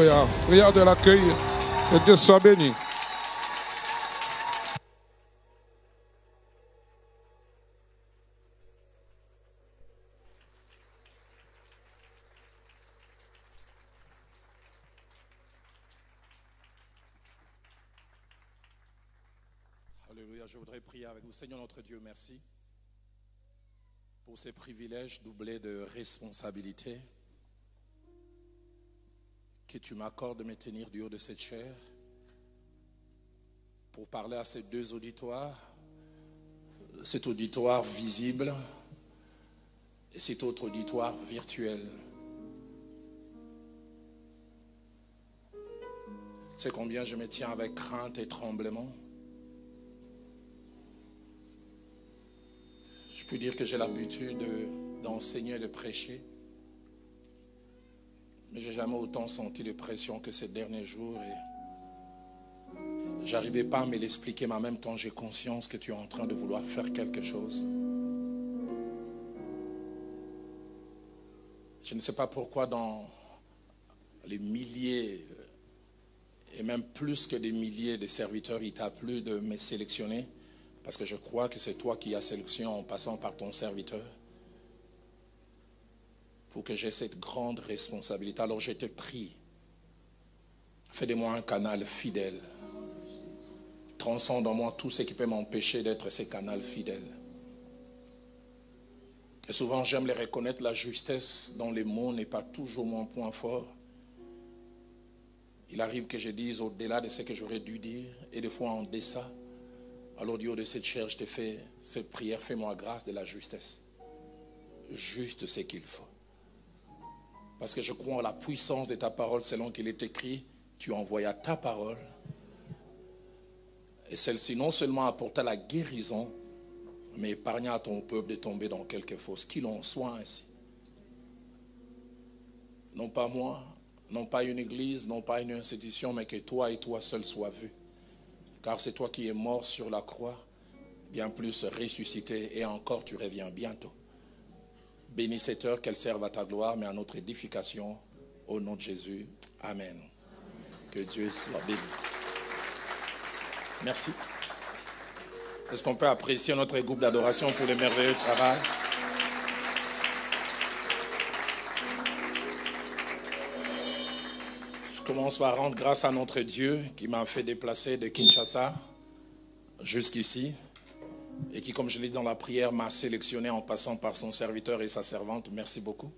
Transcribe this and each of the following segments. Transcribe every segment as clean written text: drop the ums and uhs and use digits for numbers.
Prière de l'accueil. Que Dieu soit béni. Alléluia, je voudrais prier avec vous. Seigneur notre Dieu, merci pour ces privilèges doublés de responsabilité que tu m'accordes de me tenir du haut de cette chair pour parler à ces deux auditoires, cet auditoire visible et cet autre auditoire virtuel. Tu sais combien je me tiens avec crainte et tremblement. Je peux dire que j'ai l'habitude d'enseigner et de prêcher. Mais je n'ai jamais autant senti de pression que ces derniers jours. Et je n'arrivais pas à me l'expliquer, mais en même temps, j'ai conscience que tu es en train de vouloir faire quelque chose. Je ne sais pas pourquoi dans les milliers, et même plus que des milliers de serviteurs, il t'a plu de me sélectionner. Parce que je crois que c'est toi qui as sélectionné en passant par ton serviteur. Pour que j'ai cette grande responsabilité. Alors je te prie, fais de moi un canal fidèle. Transcende en moi tout ce qui peut m'empêcher d'être ce canal fidèle. Et souvent j'aime les reconnaître, la justesse dans les mots n'est pas toujours mon point fort. Il arrive que je dise au-delà de ce que j'aurais dû dire, et des fois en deçà. Alors du haut de cette chair, je te fais cette prière, fais-moi grâce de la justesse. Juste ce qu'il faut. Parce que je crois en la puissance de ta parole, selon qu'il est écrit, tu envoyas ta parole. Et celle-ci non seulement apporta la guérison, mais épargna à ton peuple de tomber dans quelque fosse. Qu'il en soit ainsi. Non pas moi, non pas une église, non pas une institution, mais que toi et toi seul sois vus. Car c'est toi qui es mort sur la croix, bien plus ressuscité, et encore tu reviens bientôt. Bénis cette heure, qu'elle serve à ta gloire, mais à notre édification, au nom de Jésus. Amen. Que Dieu soit béni. Merci. Est-ce qu'on peut apprécier notre groupe d'adoration pour le merveilleux travail? Je commence par rendre grâce à notre Dieu qui m'a fait déplacer de Kinshasa jusqu'ici. Et qui, comme je l'ai dit dans la prière, m'a sélectionné en passant par son serviteur et sa servante. Merci beaucoup.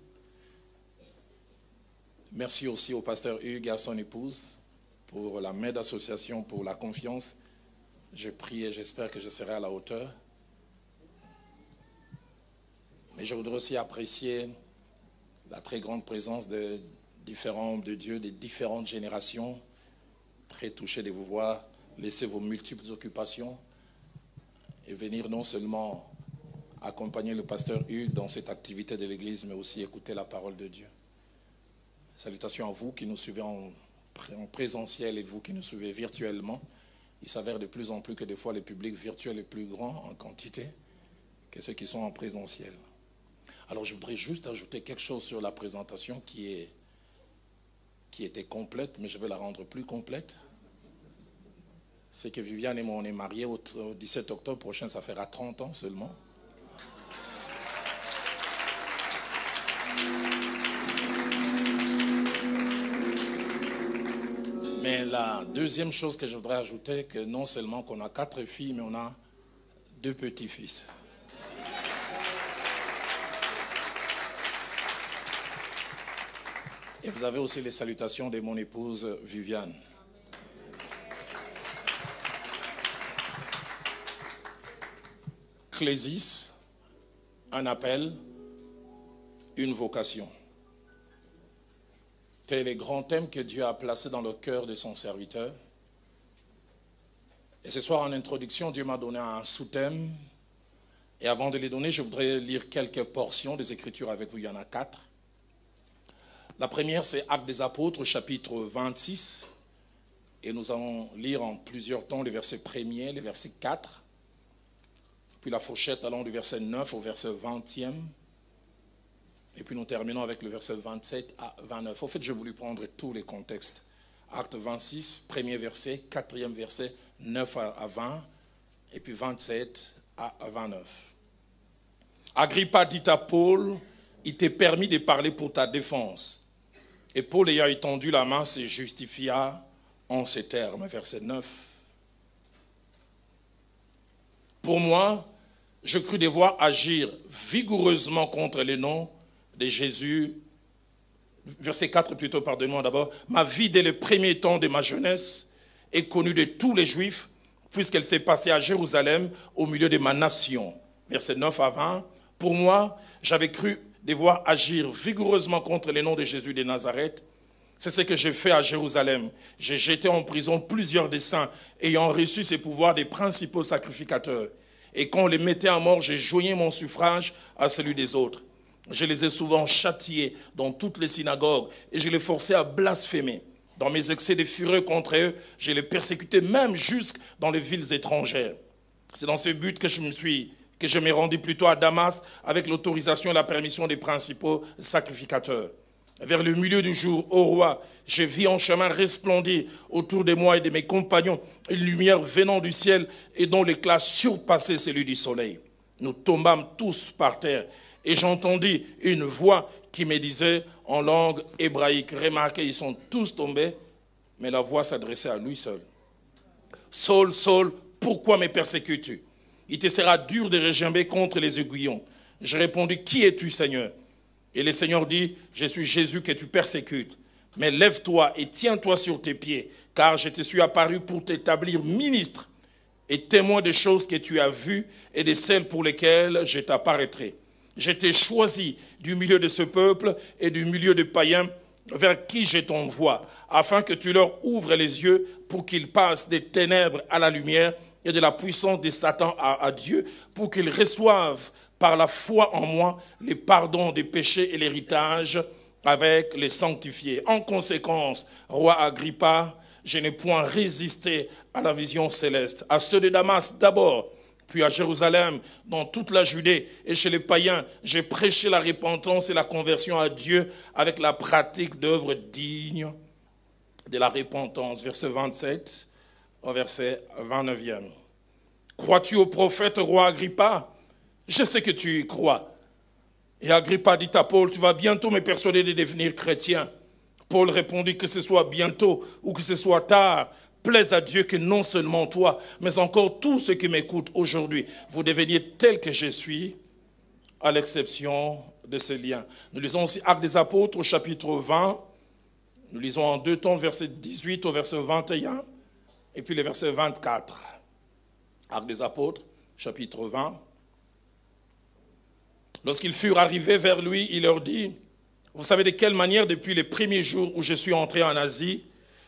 Merci aussi au pasteur Hugues et à son épouse pour la main d'association, pour la confiance. Je prie et j'espère que je serai à la hauteur. Mais je voudrais aussi apprécier la très grande présence de différents hommes de Dieu, des différentes générations. Très touché de vous voir laisser vos multiples occupations et venir non seulement accompagner le pasteur Hugues dans cette activité de l'église, mais aussi écouter la parole de Dieu. Salutations à vous qui nous suivez en présentiel et vous qui nous suivez virtuellement. Il s'avère de plus en plus que des fois le public virtuel est plus grand en quantité que ceux qui sont en présentiel. Alors je voudrais juste ajouter quelque chose sur la présentation qui était complète, mais je vais la rendre plus complète. C'est que Viviane et moi, on est mariés au 17 octobre prochain, ça fera 30 ans seulement. Mais la deuxième chose que je voudrais ajouter, que non seulement qu'on a 4 filles, mais on a 2 petits-fils. Et vous avez aussi les salutations de mon épouse Viviane. Clésis, un appel, une vocation. Tel est le grand thème que Dieu a placé dans le cœur de son serviteur. Et ce soir, en introduction, Dieu m'a donné un sous-thème. Et avant de les donner, je voudrais lire quelques portions des Écritures avec vous. Il y en a 4. La première, c'est Actes des Apôtres, chapitre 26. Et nous allons lire en plusieurs temps les versets 1er, les versets 4. Puis la fourchette allant du verset 9 au verset 20e. Et puis nous terminons avec le verset 27 à 29. En fait, j'ai voulu prendre tous les contextes. Acte 26, premier verset, quatrième verset, 9 à 20, et puis 27 à 29. Agrippa dit à Paul, il t'est permis de parler pour ta défense. Et Paul, ayant étendu la main, se justifia en ces termes. Verset 9. Pour moi, je crus devoir agir vigoureusement contre les noms de Jésus. Verset 4 plutôt, pardonnez-moi d'abord. Ma vie dès le premier temps de ma jeunesse est connue de tous les Juifs, puisqu'elle s'est passée à Jérusalem, au milieu de ma nation. Verset 9 à 20. Pour moi, j'avais cru devoir agir vigoureusement contre les noms de Jésus de Nazareth. C'est ce que j'ai fait à Jérusalem. J'ai jeté en prison plusieurs des saints ayant reçu ces pouvoirs des principaux sacrificateurs. Et quand on les mettait à mort, j'ai joigné mon suffrage à celui des autres. Je les ai souvent châtiés dans toutes les synagogues et je les forçais à blasphémer. Dans mes excès de fureur contre eux, je les persécutais même jusque dans les villes étrangères. C'est dans ce but que je m'ai rendu plutôt à Damas avec l'autorisation et la permission des principaux sacrificateurs. Vers le milieu du jour, ô roi, je vis en chemin resplendir autour de moi et de mes compagnons une lumière venant du ciel et dont l'éclat surpassait celui du soleil. Nous tombâmes tous par terre et j'entendis une voix qui me disait en langue hébraïque. Remarquez, ils sont tous tombés, mais la voix s'adressait à lui seul. Saul, Saul, pourquoi me persécutes-tu? Il te sera dur de regimber contre les aiguillons. Je répondis, qui es-tu, Seigneur? Et le Seigneur dit, je suis Jésus que tu persécutes. Mais lève-toi et tiens-toi sur tes pieds, car je te suis apparu pour t'établir ministre et témoin des choses que tu as vues et de celles pour lesquelles je t'apparaîtrai. Je t'ai choisi du milieu de ce peuple et du milieu des païens vers qui je t'envoie, afin que tu leur ouvres les yeux pour qu'ils passent des ténèbres à la lumière et de la puissance de Satan à Dieu, pour qu'ils reçoivent par la foi en moi les pardons des péchés et l'héritage avec les sanctifiés. En conséquence, roi Agrippa, je n'ai point résisté à la vision céleste, à ceux de Damas d'abord, puis à Jérusalem, dans toute la Judée et chez les païens, j'ai prêché la repentance et la conversion à Dieu avec la pratique d'œuvres dignes de la repentance. Verset 27 au verset 29e. Crois-tu au prophète, roi Agrippa? Je sais que tu y crois. Et Agrippa dit à Paul, tu vas bientôt me persuader de devenir chrétien. Paul répondit, que ce soit bientôt ou que ce soit tard, plaise à Dieu que non seulement toi, mais encore tous ceux qui m'écoutent aujourd'hui, vous deveniez tels que je suis, à l'exception de ce lien. Nous lisons aussi Actes des Apôtres au chapitre 20. Nous lisons en deux temps, verset 18 au verset 21, et puis le verset 24. Actes des Apôtres, chapitre 20. Lorsqu'ils furent arrivés vers lui, il leur dit, vous savez de quelle manière, depuis les premiers jours où je suis entré en Asie,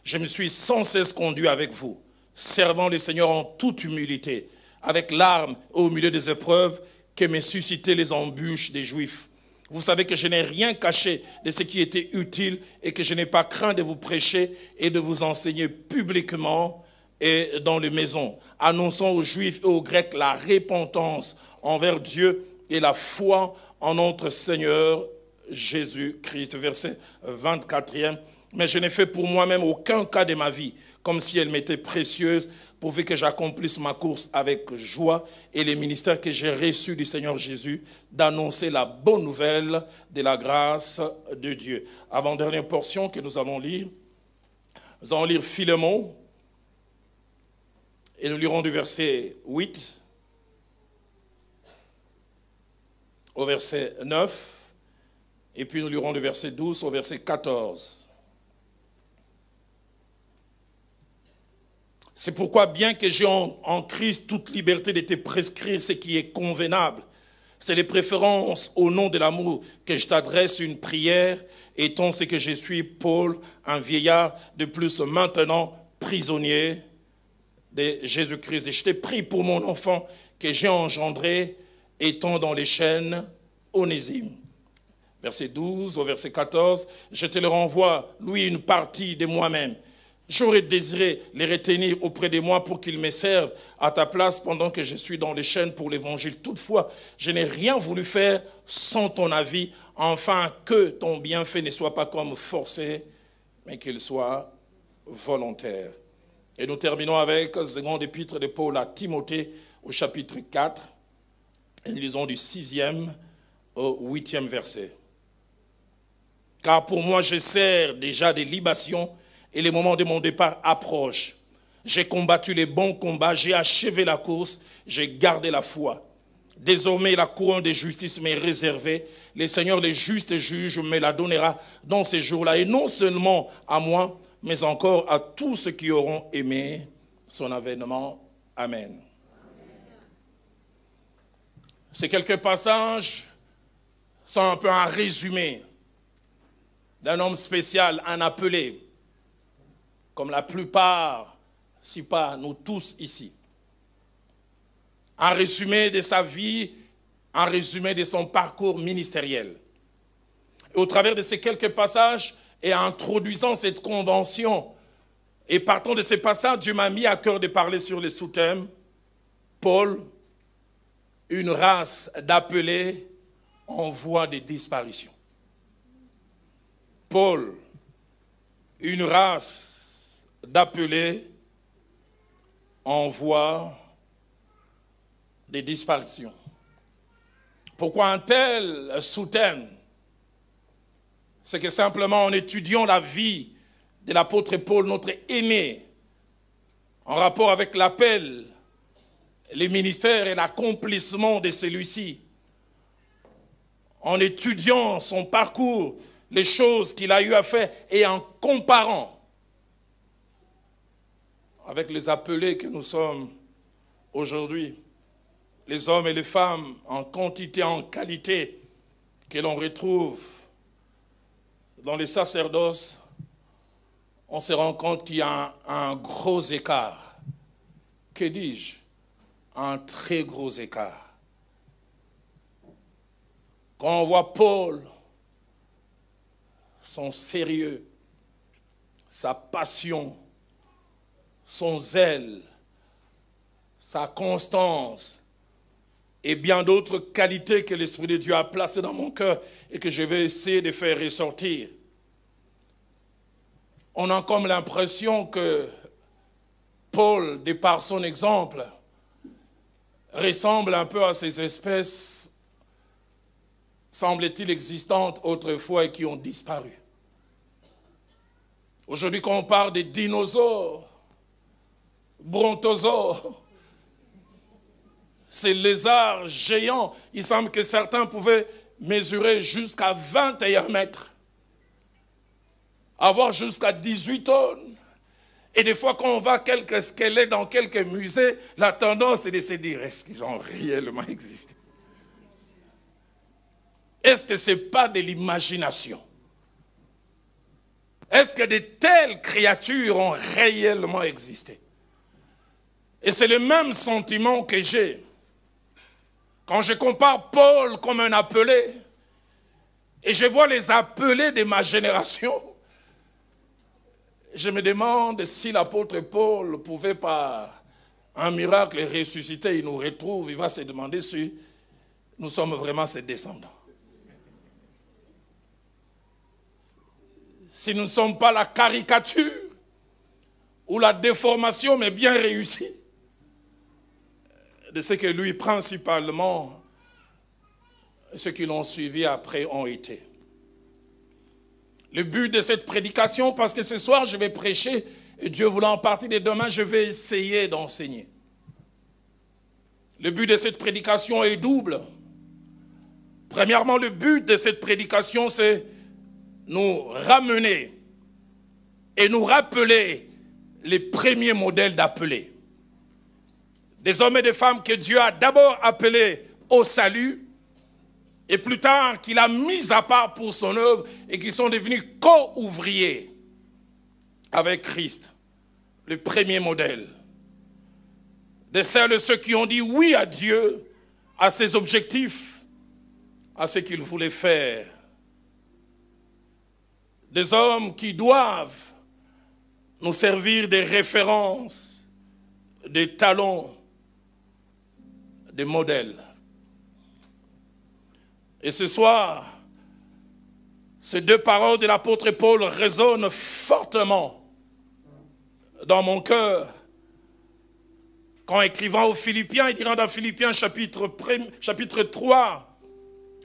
je me suis sans cesse conduit avec vous, servant le Seigneur en toute humilité, avec larmes au milieu des épreuves que me suscitaient les embûches des Juifs. Vous savez que je n'ai rien caché de ce qui était utile et que je n'ai pas craint de vous prêcher et de vous enseigner publiquement et dans les maisons, annonçant aux Juifs et aux Grecs la repentance envers Dieu et la foi en notre Seigneur Jésus-Christ. Verset 24e. Mais je n'ai fait pour moi-même aucun cas de ma vie, comme si elle m'était précieuse, pourvu que j'accomplisse ma course avec joie et les ministères que j'ai reçus du Seigneur Jésus, d'annoncer la bonne nouvelle de la grâce de Dieu. Avant-dernière portion que nous allons lire Philémon, et nous lirons du verset 8 au verset 9, et puis nous lirons du verset 12 au verset 14. C'est pourquoi, bien que j'ai en Christ toute liberté de te prescrire ce qui est convenable, c'est de préférence au nom de l'amour que je t'adresse une prière, étant ce que je suis, Paul, un vieillard, de plus maintenant prisonnier de Jésus-Christ. Et je te prie pour mon enfant que j'ai engendré, étant dans les chaînes, Onésime. Verset 12 au verset 14, je te le renvoie, lui, une partie de moi-même. J'aurais désiré les retenir auprès de moi pour qu'ils me servent à ta place pendant que je suis dans les chaînes pour l'évangile. Toutefois, je n'ai rien voulu faire sans ton avis, afin que ton bienfait ne soit pas comme forcé, mais qu'il soit volontaire. Et nous terminons avec la seconde épître de Paul à Timothée au chapitre 4. Et nous lisons du 6e au 8e verset. Car pour moi, je sers déjà des libations et le moment de mon départ approche. J'ai combattu les bons combats, j'ai achevé la course, j'ai gardé la foi. Désormais, la couronne de justice m'est réservée. Le Seigneur, le juste juge, me la donnera dans ces jours-là. Et non seulement à moi, mais encore à tous ceux qui auront aimé son avènement. Amen. Ces quelques passages sont un peu un résumé d'un homme spécial, un appelé, comme la plupart, si pas nous tous ici. Un résumé de sa vie, un résumé de son parcours ministériel. Et au travers de ces quelques passages, et en introduisant cette convention, et partant de ces passages, Dieu m'a mis à cœur de parler sur les sous-thèmes. Paul, une race d'appelés en voie de disparition. Paul, une race d'appelés en voie de disparition. Pourquoi un tel sous-thème? C'est que simplement en étudiant la vie de l'apôtre Paul, notre aîné, en rapport avec l'appel, les ministères et l'accomplissement de celui-ci, en étudiant son parcours, les choses qu'il a eu à faire et en comparant avec les appelés que nous sommes aujourd'hui, les hommes et les femmes en quantité, en qualité, que l'on retrouve dans les sacerdoces, on se rend compte qu'il y a un gros écart. Que dis-je? Un très gros écart. Quand on voit Paul, son sérieux, sa passion, son zèle, sa constance et bien d'autres qualités que l'Esprit de Dieu a placées dans mon cœur et que je vais essayer de faire ressortir. On a comme l'impression que Paul, de par son exemple, ressemble un peu à ces espèces, semble-t-il, existantes autrefois et qui ont disparu. Aujourd'hui, quand on parle des dinosaures, brontosaures, ces lézards géants, il semble que certains pouvaient mesurer jusqu'à 21 mètres, avoir jusqu'à 18 tonnes. Et des fois, quand on voit quelques squelettes dans quelques musées, la tendance est de se dire, est-ce qu'ils ont réellement existé? Est-ce que ce n'est pas de l'imagination? Est-ce que de telles créatures ont réellement existé? Et c'est le même sentiment que j'ai quand je compare Paul comme un appelé et je vois les appelés de ma génération. Je me demande si l'apôtre Paul pouvait par un miracle ressusciter, il nous retrouve, il va se demander si nous sommes vraiment ses descendants. Si nous ne sommes pas la caricature ou la déformation, mais bien réussie, de ce que lui, principalement, ceux qui l'ont suivi après ont été. Le but de cette prédication, parce que ce soir je vais prêcher, et Dieu voulant, en partie de demain, je vais essayer d'enseigner. Le but de cette prédication est double. Premièrement, le but de cette prédication, c'est nous ramener et nous rappeler les premiers modèles d'appelés. Des hommes et des femmes que Dieu a d'abord appelés au salut et plus tard qu'il a mis à part pour son œuvre et qui sont devenus co-ouvriers avec Christ, le premier modèle. De celles et ceux qui ont dit oui à Dieu, à ses objectifs, à ce qu'il voulait faire. Des hommes qui doivent nous servir des références, des talons, des modèles. Et ce soir, ces deux paroles de l'apôtre Paul résonnent fortement dans mon cœur. Quand écrivant aux Philippiens, il dira dans Philippiens chapitre 3,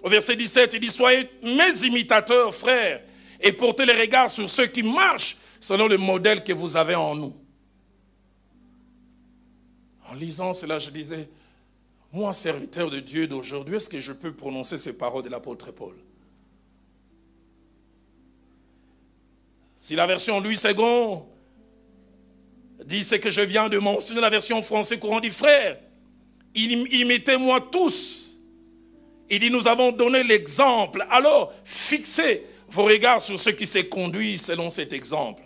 au verset 17, il dit « Soyez mes imitateurs, frères, et portez les regards sur ceux qui marchent selon le modèle que vous avez en nous. » En lisant cela, je disais, moi, serviteur de Dieu d'aujourd'hui, est-ce que je peux prononcer ces paroles de l'apôtre Paul? Si la version Louis II dit ce que je viens de mentionner, la version français courant dit, frère, imitez-moi tous. Il dit, nous avons donné l'exemple. Alors, fixez vos regards sur ceux qui se conduisent selon cet exemple.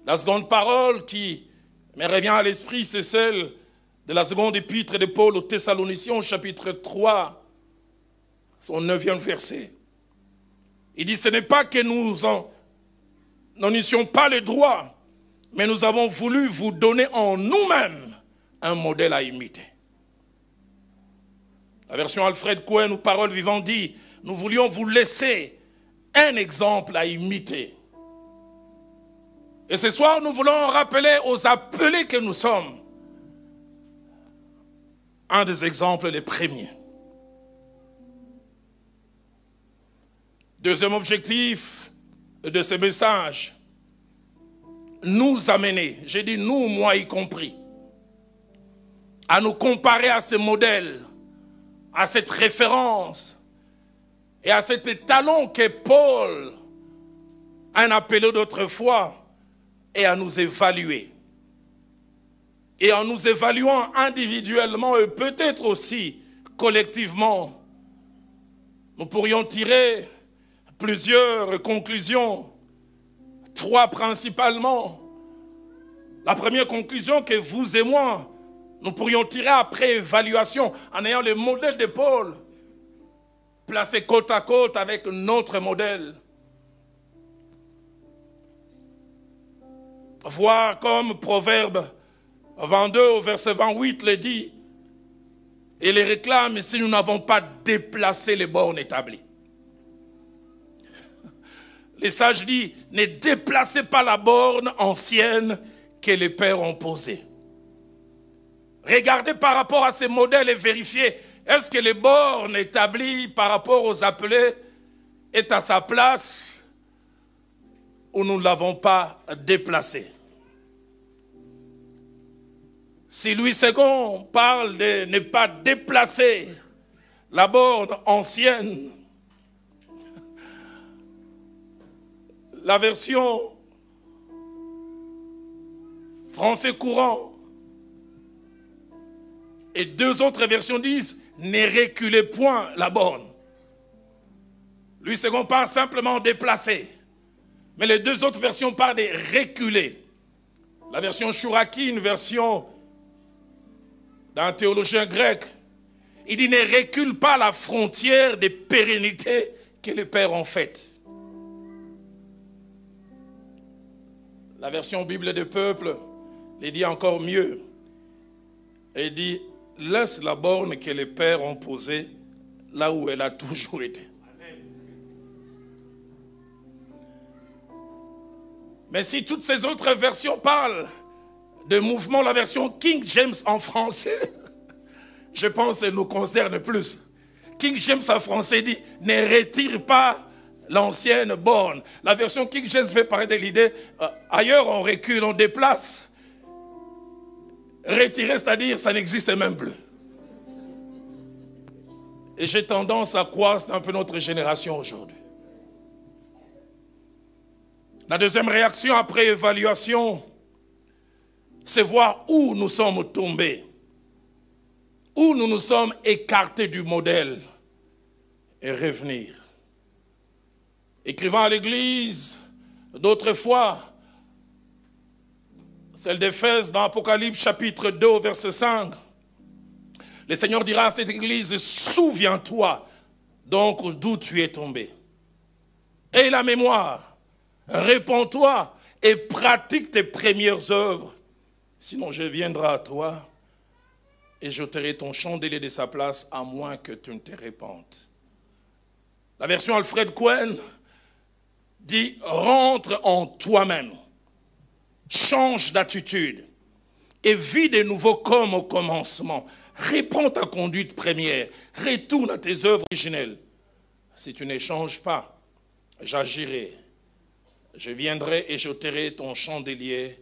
La seconde parole qui me revient à l'esprit, c'est celle de la seconde épître de Paul aux Thessaloniciens, au chapitre 3, son 9e verset. Il dit, ce n'est pas que nous n'en eussions pas le droit, mais nous avons voulu vous donner en nous-mêmes un modèle à imiter. La version Alfred Cohen ou Parole vivante dit, nous voulions vous laisser un exemple à imiter. Et ce soir, nous voulons rappeler aux appelés que nous sommes un des exemples les premiers. Deuxième objectif de ce message, nous amener, j'ai dit nous, moi y compris, à nous comparer à ces modèles, à cette référence et à cet étalon que Paul a appelé d'autrefois, et à nous évaluer. Et en nous évaluant individuellement et peut-être aussi collectivement, nous pourrions tirer plusieurs conclusions, 3 principalement. La première conclusion que vous et moi, nous pourrions tirer après évaluation, en ayant le modèle de Paul placé côte à côte avec notre modèle. Voir comme Proverbe 22 au verset 28 le dit, et les réclame si nous n'avons pas déplacé les bornes établies. Les sages disent, ne déplacez pas la borne ancienne que les pères ont posée. Regardez par rapport à ces modèles et vérifiez, est-ce que les bornes établies par rapport aux appelés est à sa place ou nous ne l'avons pas déplacé? Si Louis II parle de ne pas déplacer la borne ancienne, la version français courant et 2 autres versions disent ne reculez point la borne. Louis II parle simplement déplacer, mais les 2 autres versions parlent de reculer. La version Chouraki, une version d'un théologien grec, il dit ne recule pas la frontière de pérennité que les pères ont faite. La version Bible des peuples les dit encore mieux. Elle dit laisse la borne que les pères ont posée là où elle a toujours été. Mais si toutes ces autres versions parlent de mouvement, la version King James en français, je pense qu'elle nous concerne plus. King James en français dit ne retire pas l'ancienne borne. La version King James fait parler de l'idée ailleurs on recule, on déplace. Retirer, c'est-à-dire ça n'existe même plus. Et j'ai tendance à croire c'est un peu notre génération aujourd'hui. La deuxième réaction après évaluation, c'est voir où nous sommes tombés, où nous nous sommes écartés du modèle et revenir. Écrivant à l'église d'autrefois, celle d'Éphèse dans Apocalypse chapitre 2 verset 5, le Seigneur dira à cette église, souviens-toi donc d'où tu es tombé. Et la mémoire, réponds-toi et pratique tes premières œuvres. Sinon, je viendrai à toi et j'ôterai ton chandelier de sa place, à moins que tu ne te répandes. La version Alfred Cohen dit « Rentre en toi-même, change d'attitude et vis de nouveau comme au commencement. Reprends ta conduite première, retourne à tes œuvres originelles. Si tu ne changes pas, j'agirai. Je viendrai et j'ôterai ton chandelier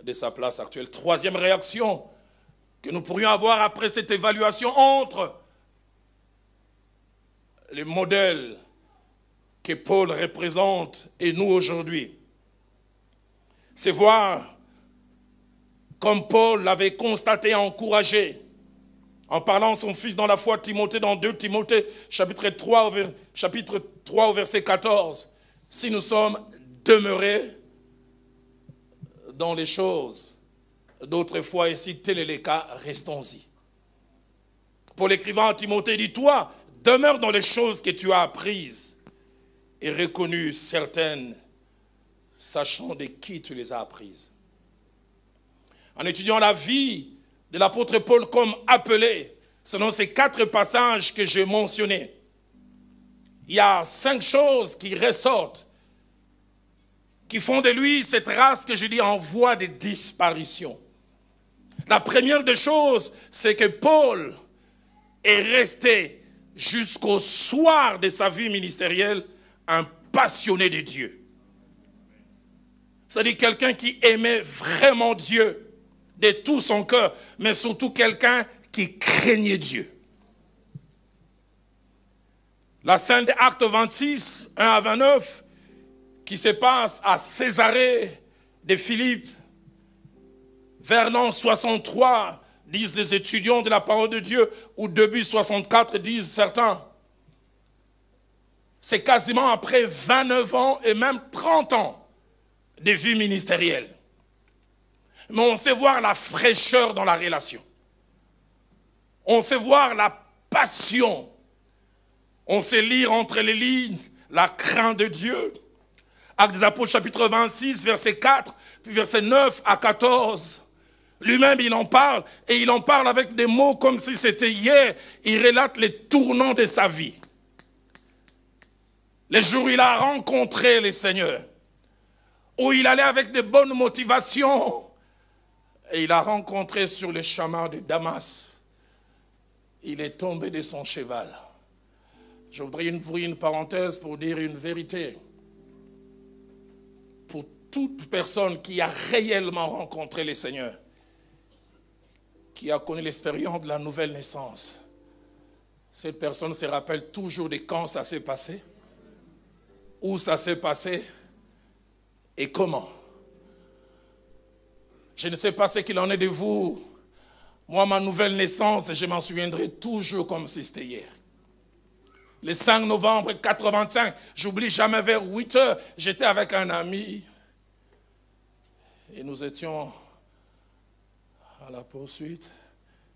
de sa place actuelle. » Troisième réaction que nous pourrions avoir après cette évaluation entre les modèles que Paul représente et nous aujourd'hui, c'est voir, comme Paul l'avait constaté et encouragé, en parlant à son fils dans la foi, Timothée, dans 2 Timothée, chapitre 3 au verset 14, si nous sommes demeurés dans les choses d'autrefois, et si tel est le cas, restons-y. Paul écrivant à Timothée dit, toi, demeure dans les choses que tu as apprises et reconnues certaines, sachant de qui tu les as apprises. En étudiant la vie de l'apôtre Paul comme appelé, selon ces 4 passages que j'ai mentionnés, il y a 5 choses qui ressortent, qui font de lui cette race que je dis en voie de disparition. La première des choses, c'est que Paul est resté jusqu'au soir de sa vie ministérielle un passionné de Dieu. C'est-à-dire quelqu'un qui aimait vraiment Dieu de tout son cœur, mais surtout quelqu'un qui craignait Dieu. La scène d'Actes 26, 1 à 29, qui se passe à Césarée de Philippe, vers l'an 63, disent les étudiants de la parole de Dieu, ou début 64, disent certains. C'est quasiment après 29 ans et même 30 ans de vie ministérielle. Mais on sait voir la fraîcheur dans la relation. On sait voir la passion. On sait lire entre les lignes la crainte de Dieu. Actes des Apôtres, chapitre 26, verset 4, puis verset 9 à 14. Lui-même, il en parle, et il en parle avec des mots comme si c'était hier. Il relate les tournants de sa vie. Les jours où il a rencontré le Seigneur, où il allait avec de bonnes motivations, et il a rencontré sur le chemin de Damas. Il est tombé de son cheval. Je voudrais ouvrir une parenthèse pour dire une vérité. Pour toute personne qui a réellement rencontré le Seigneur, qui a connu l'expérience de la nouvelle naissance, cette personne se rappelle toujours de quand ça s'est passé, où ça s'est passé et comment. Je ne sais pas ce qu'il en est de vous. Moi, ma nouvelle naissance, je m'en souviendrai toujours comme si c'était hier. Le 5 novembre 85, j'oublie jamais, vers 8 heures, j'étais avec un ami et nous étions à la poursuite.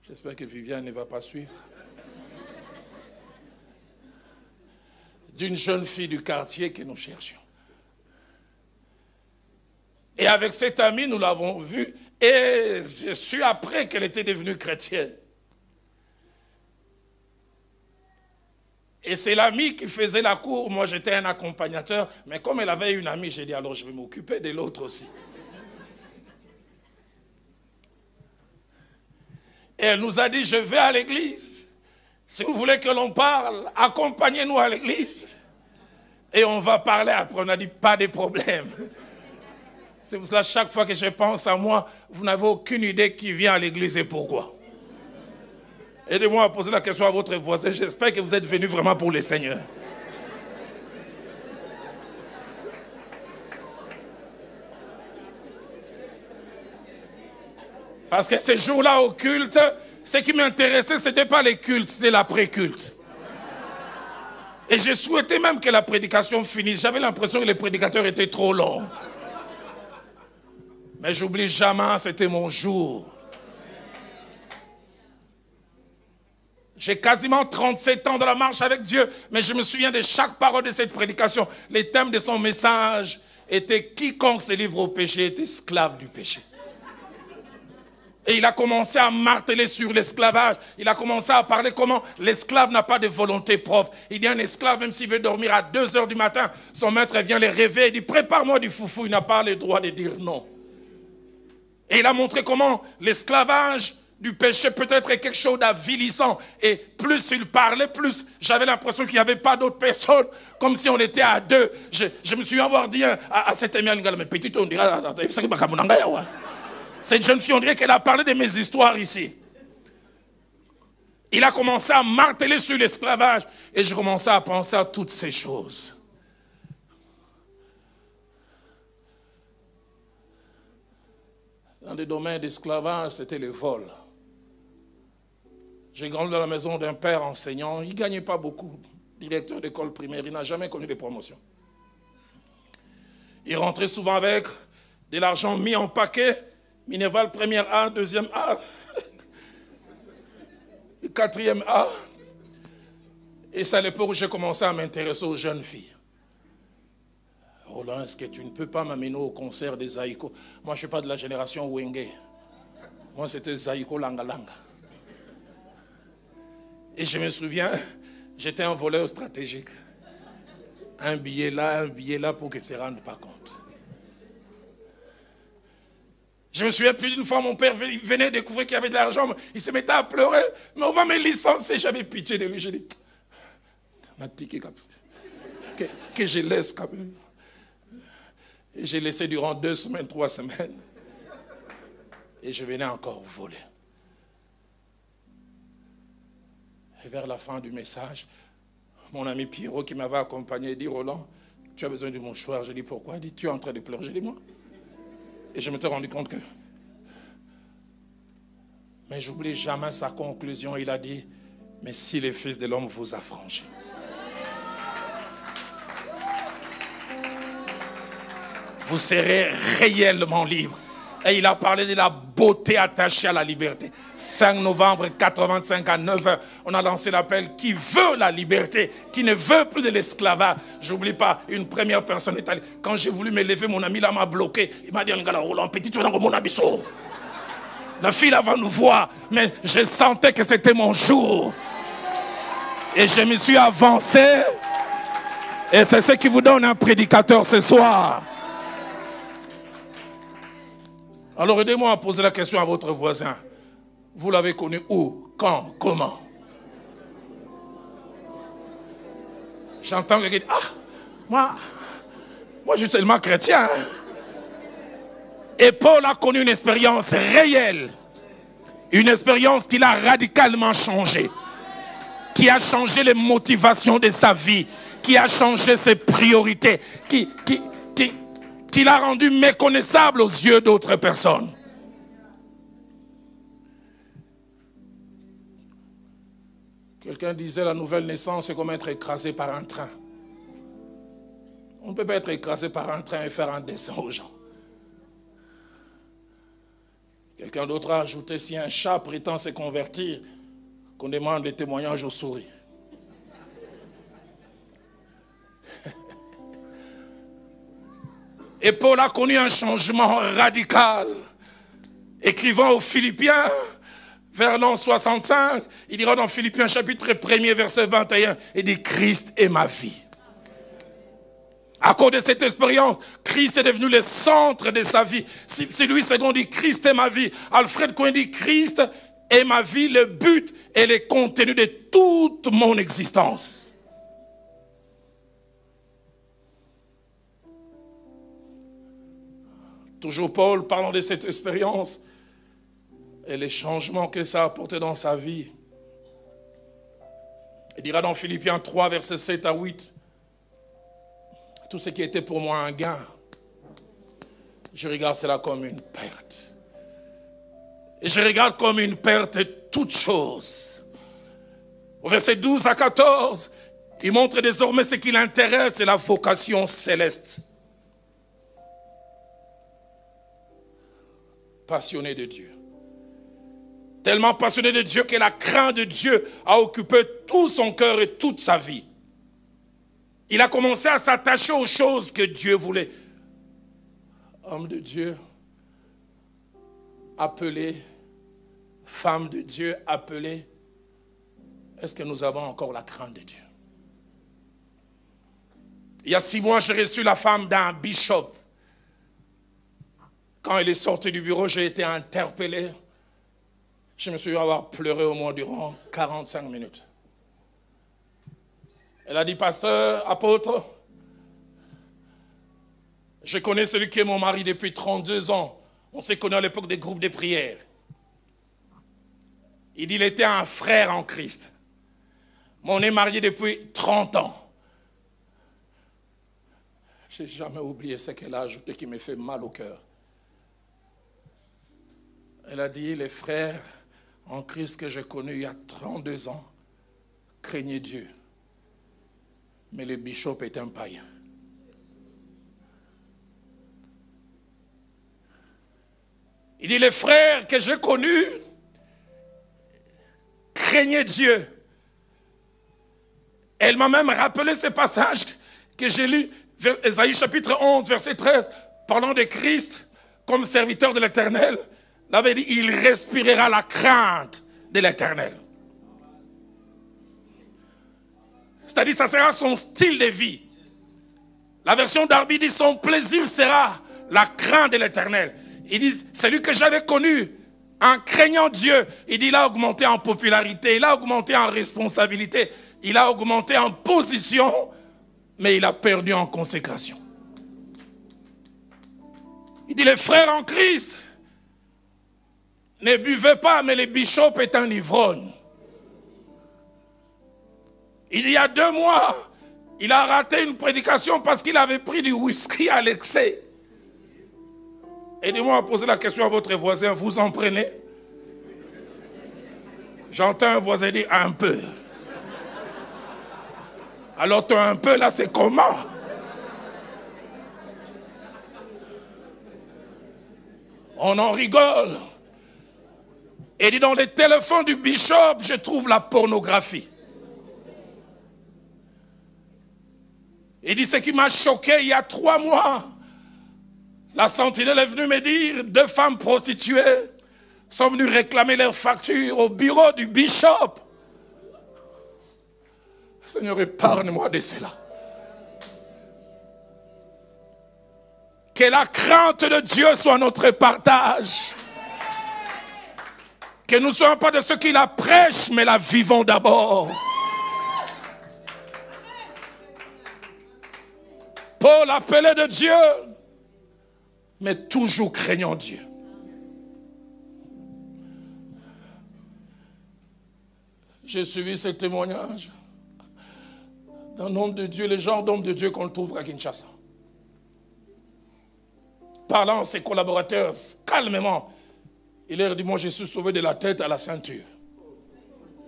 J'espère que Viviane ne va pas suivre. D'une jeune fille du quartier que nous cherchions. Et avec cette amie, nous l'avons vue et je suis après qu'elle était devenue chrétienne. Et c'est l'amie qui faisait la cour. Moi, j'étais un accompagnateur. Mais comme elle avait une amie, j'ai dit, alors je vais m'occuper de l'autre aussi. Et elle nous a dit, je vais à l'église. Si vous voulez que l'on parle, accompagnez-nous à l'église. Et on va parler après. On a dit, pas de problème. C'est pour cela, chaque fois que je pense à moi, vous n'avez aucune idée qui vient à l'église et pourquoi. Aidez-moi à poser la question à votre voisin. J'espère que vous êtes venus vraiment pour le Seigneur. Parce que ces jours-là au culte, ce qui m'intéressait, ce n'était pas les cultes, c'était l'après-culte. Et je souhaitais même que la prédication finisse. J'avais l'impression que les prédicateurs étaient trop longs. Mais j'oublie jamais, c'était mon jour. J'ai quasiment 37 ans dans la marche avec Dieu, mais je me souviens de chaque parole de cette prédication, les thèmes de son message était quiconque se livre au péché est esclave du péché. Et il a commencé à marteler sur l'esclavage. Il a commencé à parler comment l'esclave n'a pas de volonté propre. Il dit un esclave, même s'il veut dormir à 2 heures du matin, son maître vient les réveiller. Il dit prépare-moi du foufou. Il n'a pas le droit de dire non. Et il a montré comment l'esclavage du péché peut-être quelque chose d'avilissant. Et plus il parlait, plus j'avais l'impression qu'il n'y avait pas d'autres personnes, comme si on était à 2. Je me suis avoir dit à cette amie, mais petite, on dirait, cette jeune fille, on dirait qu'elle a parlé de mes histoires ici. Il a commencé à marteler sur l'esclavage et je commençais à penser à toutes ces choses. Dans des domaines d'esclavage, c'était le vol. J'ai grandi dans la maison d'un père enseignant. Il ne gagnait pas beaucoup. Directeur d'école primaire, il n'a jamais connu de promotion. Il rentrait souvent avec de l'argent mis en paquet. Minerval, première A, deuxième A, quatrième A. Et c'est à l'époque où j'ai commencé à m'intéresser aux jeunes filles. Roland, est-ce que tu ne peux pas m'amener au concert des Zaïko? Moi, je ne suis pas de la génération Wenge. Moi, c'était Zaïko Langa Langa. Et je me souviens, j'étais un voleur stratégique. Un billet là pour qu'ils ne se rendent pas compte. Je me souviens plus d'une fois, mon père venait découvrir qu'il y avait de l'argent. Il se mettait à pleurer. Mais on va me licencier. J'avais pitié de lui. J'ai dit, que je laisse quand même. Et j'ai laissé durant 2 semaines, 3 semaines. Et je venais encore voler. Et vers la fin du message, mon ami Pierrot qui m'avait accompagné dit, Roland, tu as besoin du mouchoir. J'ai dit, pourquoi? Il dit, tu es en train de pleurer. J'ai dit, moi. Et je me suis rendu compte que... Mais j'oublie jamais sa conclusion. Il a dit, mais si le Fils de l'homme vous a franchi. Vous serez réellement libre. Et il a parlé de la beauté attachée à la liberté. 5 novembre 85 à 9h, on a lancé l'appel qui veut la liberté, qui ne veut plus de l'esclavage. J'oublie pas, une première personne est allée. Quand j'ai voulu me lever, mon ami là m'a bloqué. Il m'a dit, Roland, petit, tu es dans mon abisso. La fille là va nous voir, mais je sentais que c'était mon jour. Et je me suis avancé. Et c'est ce qui vous donne un prédicateur ce soir. Alors aidez-moi à poser la question à votre voisin. Vous l'avez connu où, quand, comment? J'entends quelqu'un dire, moi je suis seulement chrétien. Et Paul a connu une expérience réelle. Une expérience qui l'a radicalement changé. Qui a changé les motivations de sa vie. Qui a changé ses priorités. Qui l'a rendu méconnaissable aux yeux d'autres personnes. Quelqu'un disait la nouvelle naissance, c'est comme être écrasé par un train. On ne peut pas être écrasé par un train et faire un dessin aux gens. Quelqu'un d'autre a ajouté, si un chat prétend se convertir, qu'on demande les témoignages aux souris. Et Paul a connu un changement radical. Écrivant aux Philippiens, vers l'an 65, il dira dans Philippiens chapitre 1er, verset 21, il dit Christ est ma vie. À cause de cette expérience, Christ est devenu le centre de sa vie. Si Louis II dit Christ est ma vie, Alfred Cohen dit Christ est ma vie, le but et le contenu de toute mon existence. Toujours Paul parlant de cette expérience et les changements que ça a apporté dans sa vie. Il dira dans Philippiens 3, versets 7 à 8, tout ce qui était pour moi un gain, je regarde cela comme une perte. Et je regarde comme une perte toute chose. Au verset 12 à 14, il montre désormais ce qui l'intéresse, c'est la vocation céleste. Passionné de Dieu. Tellement passionné de Dieu que la crainte de Dieu a occupé tout son cœur et toute sa vie. Il a commencé à s'attacher aux choses que Dieu voulait. Homme de Dieu, appelé, femme de Dieu, appelée, est-ce que nous avons encore la crainte de Dieu? Il y a 6 mois, j'ai reçu la femme d'un bishop. Quand elle est sortie du bureau, j'ai été interpellé. Je me suis avoir pleuré au moins durant 45 minutes. Elle a dit, pasteur, apôtre, je connais celui qui est mon mari depuis 32 ans. On s'est connus à l'époque des groupes de prière. Il dit, il était un frère en Christ. Mais on est mariés depuis 30 ans. Je n'ai jamais oublié ce qu'elle a ajouté qui me fait mal au cœur. Elle a dit, les frères en Christ que j'ai connus il y a 32 ans craignaient Dieu. Mais le bishop est un païen. Il dit, les frères que j'ai connus craignaient Dieu. Elle m'a même rappelé ce passage que j'ai lu, Ésaïe chapitre 11, verset 13, parlant de Christ comme serviteur de l'Éternel. Il avait dit, il respirera la crainte de l'Éternel. C'est-à-dire, ça sera son style de vie. La version d'Arby dit, son plaisir sera la crainte de l'Éternel. Il dit, celui que j'avais connu en craignant Dieu, il dit, il a augmenté en popularité, il a augmenté en responsabilité, il a augmenté en position, mais il a perdu en consécration. Il dit, les frères en Christ, ne buvez pas, mais le bishop est un ivrogne. Il y a 2 mois, il a raté une prédication parce qu'il avait pris du whisky à l'excès. Aidez-moi à poser la question à votre voisin, vous en prenez? J'entends un voisin dire un peu. Alors toi un peu là, c'est comment? On en rigole. Et dit, dans les téléphones du bishop, je trouve la pornographie. Il dit, ce qui m'a choqué il y a 3 mois, la sentinelle est venue me dire, 2 femmes prostituées sont venues réclamer leurs factures au bureau du bishop. Seigneur, épargne-moi de cela. Que la crainte de Dieu soit notre partage. Que nous ne soyons pas de ceux qui la prêchent, mais la vivons d'abord. Paul appelé de Dieu, mais toujours craignant Dieu. J'ai suivi ce témoignage d'un homme de Dieu, le genre d'homme de Dieu qu'on trouve à Kinshasa. Parlant à ses collaborateurs calmement, il leur dit, moi je suis sauvé de la tête à la ceinture.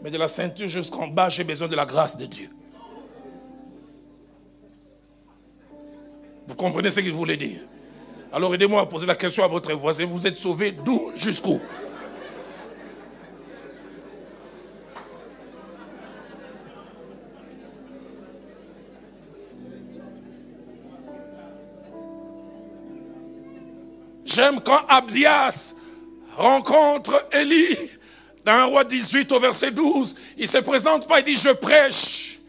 Mais de la ceinture jusqu'en bas, j'ai besoin de la grâce de Dieu. Vous comprenez ce qu'il voulait dire? Alors aidez-moi à poser la question à votre voisin. Vous êtes sauvé d'où jusqu'où? J'aime quand Abdias rencontre Élie dans 1 Roi 18 au verset 12. Il ne se présente pas, il dit je prêche.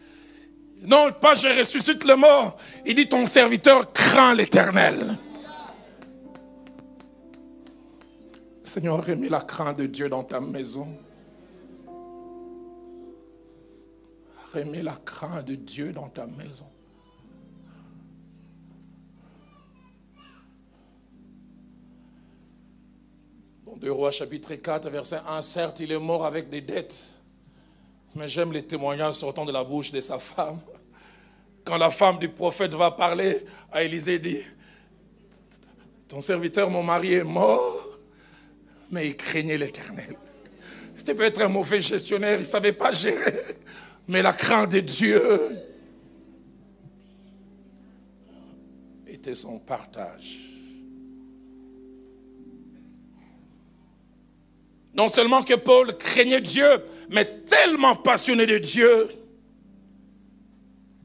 Non, pas je ressuscite le mort. Il dit ton serviteur craint l'Éternel. Seigneur, remets la crainte de Dieu dans ta maison. Remets la crainte de Dieu dans ta maison. Dans 2 Rois chapitre 4 verset 1, certes il est mort avec des dettes, mais j'aime les témoignages sortant de la bouche de sa femme. Quand la femme du prophète va parler à Élisée, dit, ton serviteur, mon mari est mort, mais il craignait l'Éternel. C'était peut-être un mauvais gestionnaire, il ne savait pas gérer, mais la crainte de Dieu était son partage. Non seulement que Paul craignait Dieu, mais tellement passionné de Dieu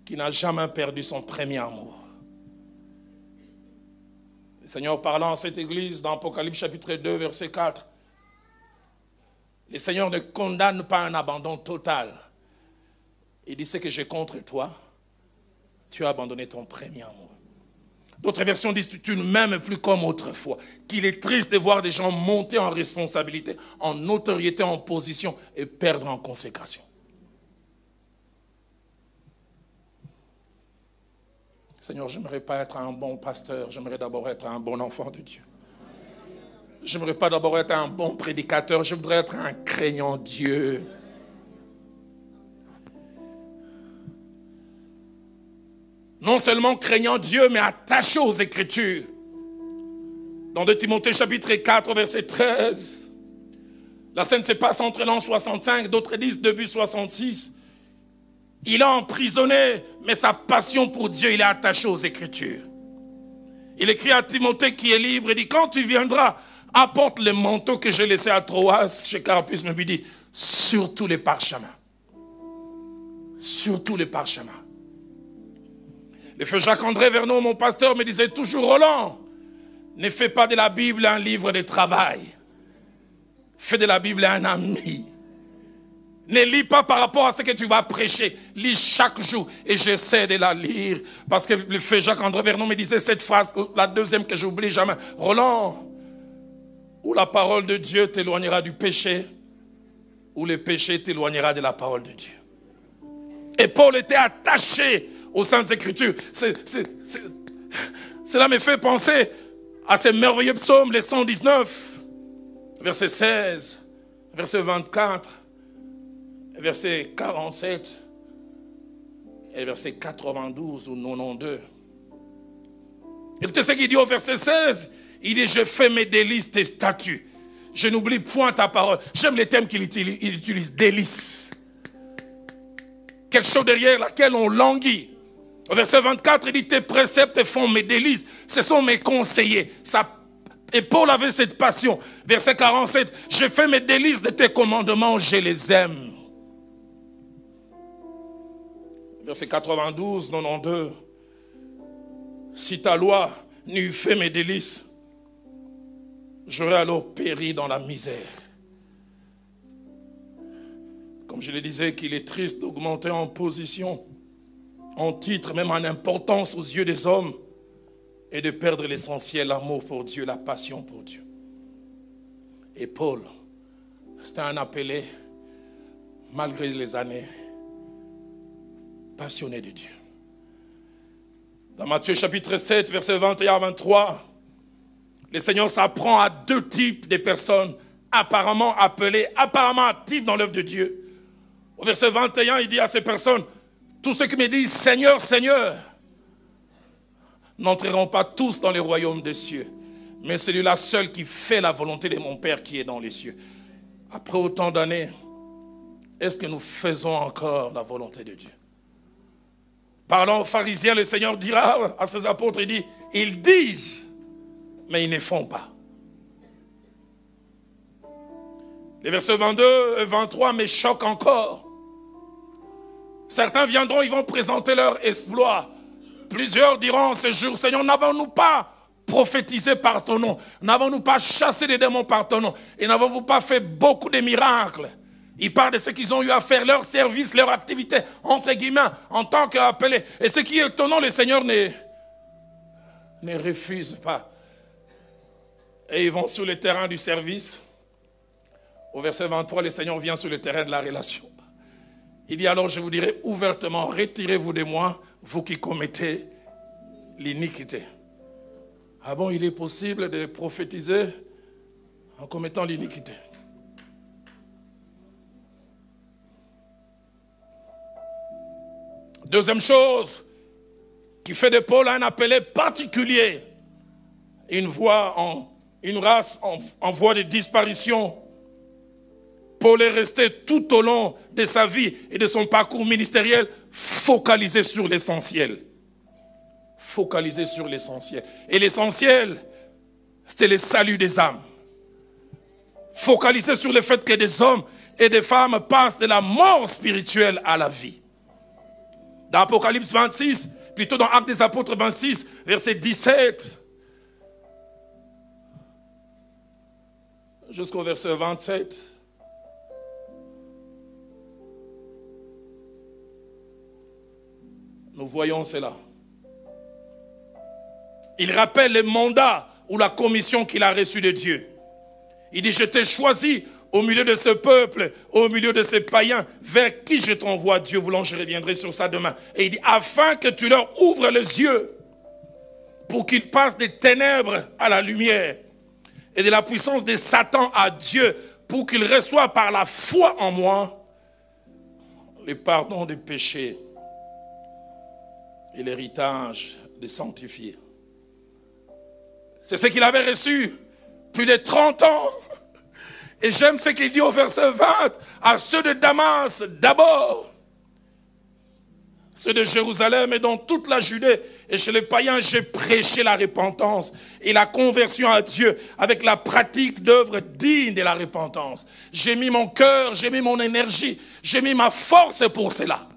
qu'il n'a jamais perdu son premier amour. Le Seigneur parlant à cette église dans Apocalypse chapitre 2, verset 4. Le Seigneur ne condamne pas un abandon total. Il dit, c'est que j'ai contre toi, tu as abandonné ton premier amour. D'autres versions disent, tu ne m'aimes plus comme autrefois. Qu'il est triste de voir des gens monter en responsabilité, en notoriété, en position et perdre en consécration. Seigneur, j'aimerais pas être un bon pasteur, j'aimerais d'abord être un bon enfant de Dieu. J'aimerais pas d'abord être un bon prédicateur, je voudrais être un craignant Dieu. Non seulement craignant Dieu, mais attaché aux Écritures. Dans 2 Timothée chapitre 4, verset 13, la scène se passe entre l'an 65, d'autres disent début 66. Il est emprisonné, mais sa passion pour Dieu, il est attaché aux Écritures. Il écrit à Timothée qui est libre, il dit, quand tu viendras, apporte le manteau que j'ai laissé à Troas, chez Carpus, me dit, surtout les parchemins. Surtout les parchemins. Le feu Jacques-André Vernon, mon pasteur, me disait toujours, Roland, ne fais pas de la Bible un livre de travail. Fais de la Bible un ami. Ne lis pas par rapport à ce que tu vas prêcher. Lis chaque jour. Et j'essaie de la lire. Parce que le feu Jacques-André Vernon me disait cette phrase, la deuxième que j'oublie jamais. Roland, ou la parole de Dieu t'éloignera du péché, ou le péché t'éloignera de la parole de Dieu. Et Paul était attaché aux Saintes Écritures. Cela me fait penser à ce merveilleux psaume, le 119, verset 16, verset 24, verset 47 et verset 92 ou 92. Écoutez ce qu'il dit au verset 16. Il dit, je fais mes délices tes statuts. Je n'oublie point ta parole. J'aime les termes qu'il utilise, délices. Quelque chose derrière laquelle on languit. Au verset 24, il dit, tes préceptes font mes délices. Ce sont mes conseillers. Et Paul avait cette passion. Verset 47, je fais mes délices de tes commandements, je les aime. Verset 92, 92, si ta loi n'eût fait mes délices, j'aurais alors péri dans la misère. Comme je le disais, qu'il est triste d'augmenter en position, en titre, même en importance aux yeux des hommes, et de perdre l'essentiel, l'amour pour Dieu, la passion pour Dieu. Et Paul, c'était un appelé, malgré les années, passionné de Dieu. Dans Matthieu chapitre 7, versets 21 à 23, le Seigneur s'apprend à deux types de personnes apparemment appelées, apparemment actives dans l'œuvre de Dieu. Au verset 21, il dit à ces personnes, tous ceux qui me disent Seigneur, Seigneur, n'entreront pas tous dans le royaume des cieux, mais celui-là seul qui fait la volonté de mon Père qui est dans les cieux. Après autant d'années, est-ce que nous faisons encore la volonté de Dieu? Parlant aux pharisiens, le Seigneur dira à ses apôtres, il dit, ils disent, mais ils ne font pas. Les versets 22 et 23 me choquent encore. Certains viendront, ils vont présenter leur exploit. Plusieurs diront ce jour, Seigneur, n'avons-nous pas prophétisé par ton nom? N'avons-nous pas chassé des démons par ton nom? Et n'avons-nous pas fait beaucoup de miracles? Ils parlent de ce qu'ils ont eu à faire, leur service, leur activité, entre guillemets, en tant qu'appelés. Et ce qui est étonnant, le Seigneur ne refuse pas. Et ils vont sur le terrain du service. Au verset 23, le Seigneur vient sur le terrain de la relation. Il dit alors, je vous dirai ouvertement, retirez-vous de moi, vous qui commettez l'iniquité. Ah bon, il est possible de prophétiser en commettant l'iniquité. Deuxième chose qui fait de Paul un appelé particulier, une race en voie de disparition. Paul est resté tout au long de sa vie et de son parcours ministériel focalisé sur l'essentiel. Focalisé sur l'essentiel. Et l'essentiel, c'était le salut des âmes. Focalisé sur le fait que des hommes et des femmes passent de la mort spirituelle à la vie. Dans Apocalypse 26, plutôt dans Actes des Apôtres 26, verset 17, jusqu'au verset 27. Nous voyons cela. Il rappelle le mandat ou la commission qu'il a reçue de Dieu. Il dit, je t'ai choisi au milieu de ce peuple, au milieu de ces païens, vers qui je t'envoie, Dieu voulant, je reviendrai sur ça demain. Et il dit, afin que tu leur ouvres les yeux, pour qu'ils passent des ténèbres à la lumière, et de la puissance de Satan à Dieu, pour qu'ils reçoivent par la foi en moi le pardon des péchés et l'héritage des sanctifiés. C'est ce qu'il avait reçu plus de 30 ans. Et j'aime ce qu'il dit au verset 20, à ceux de Damas d'abord, ceux de Jérusalem et dans toute la Judée. Et chez les païens, j'ai prêché la repentance et la conversion à Dieu avec la pratique d'œuvres dignes de la repentance. J'ai mis mon cœur, j'ai mis mon énergie, j'ai mis ma force pour cela.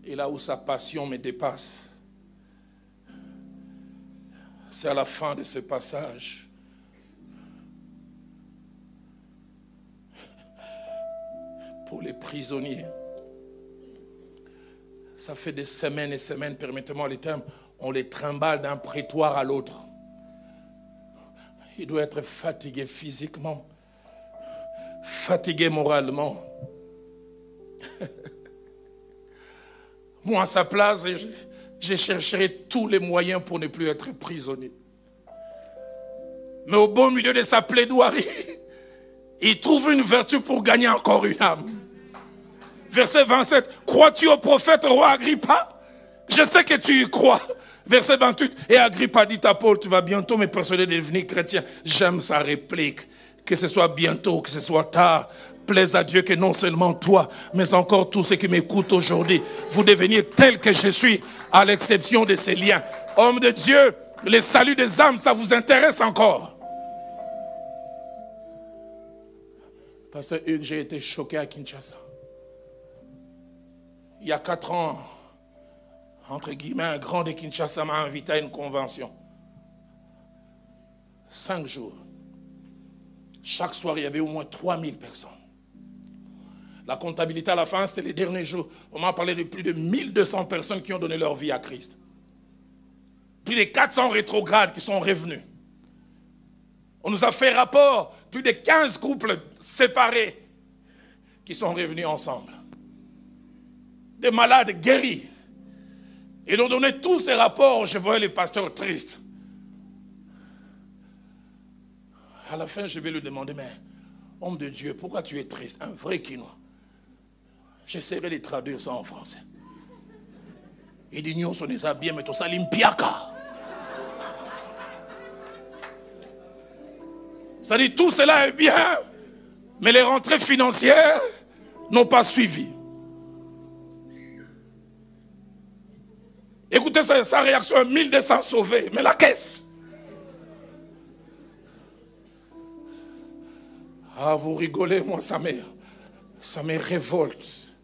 Et là où sa passion me dépasse, c'est à la fin de ce passage. Pour les prisonniers, ça fait des semaines et semaines, permettez-moi les termes, on les trimballe d'un prétoire à l'autre. Il doit être fatigué physiquement, fatigué moralement. Moi, à sa place, je chercherai tous les moyens pour ne plus être prisonnier. Mais au beau milieu de sa plaidoirie, il trouve une vertu pour gagner encore une âme. Verset 27, crois-tu au prophète roi Agrippa? Je sais que tu y crois. Verset 28, et Agrippa dit à Paul, tu vas bientôt me persuader de devenir chrétien. J'aime sa réplique. Que ce soit bientôt, que ce soit tard, plaise à Dieu que non seulement toi, mais encore tous ceux qui m'écoutent aujourd'hui, vous deveniez tels que je suis, à l'exception de ces liens. Homme de Dieu, le salut des âmes, ça vous intéresse encore? Pasteur Hugues, j'ai été choqué à Kinshasa. Il y a 4 ans, entre guillemets, un grand de Kinshasa m'a invité à une convention. 5 jours. Chaque soir, il y avait au moins 3000 personnes. La comptabilité à la fin, c'était les derniers jours. On m'a parlé de plus de 1200 personnes qui ont donné leur vie à Christ. Plus de 400 rétrogrades qui sont revenus. On nous a fait rapport, plus de 15 couples séparés qui sont revenus ensemble. Des malades guéris. Et ils ont donné tous ces rapports. Je voyais les pasteurs tristes. À la fin, je vais lui demander, mais homme de Dieu, pourquoi tu es triste? Un vrai Quinois. J'essaierai de traduire ça en français. Il dit, nous, on est bien, mais tout ça, l'impiaka. Ça dit, tout cela est bien, mais les rentrées financières n'ont pas suivi. Écoutez sa réaction, 1200 sauvés, mais la caisse. Ah, vous rigolez, moi, ça me révolte.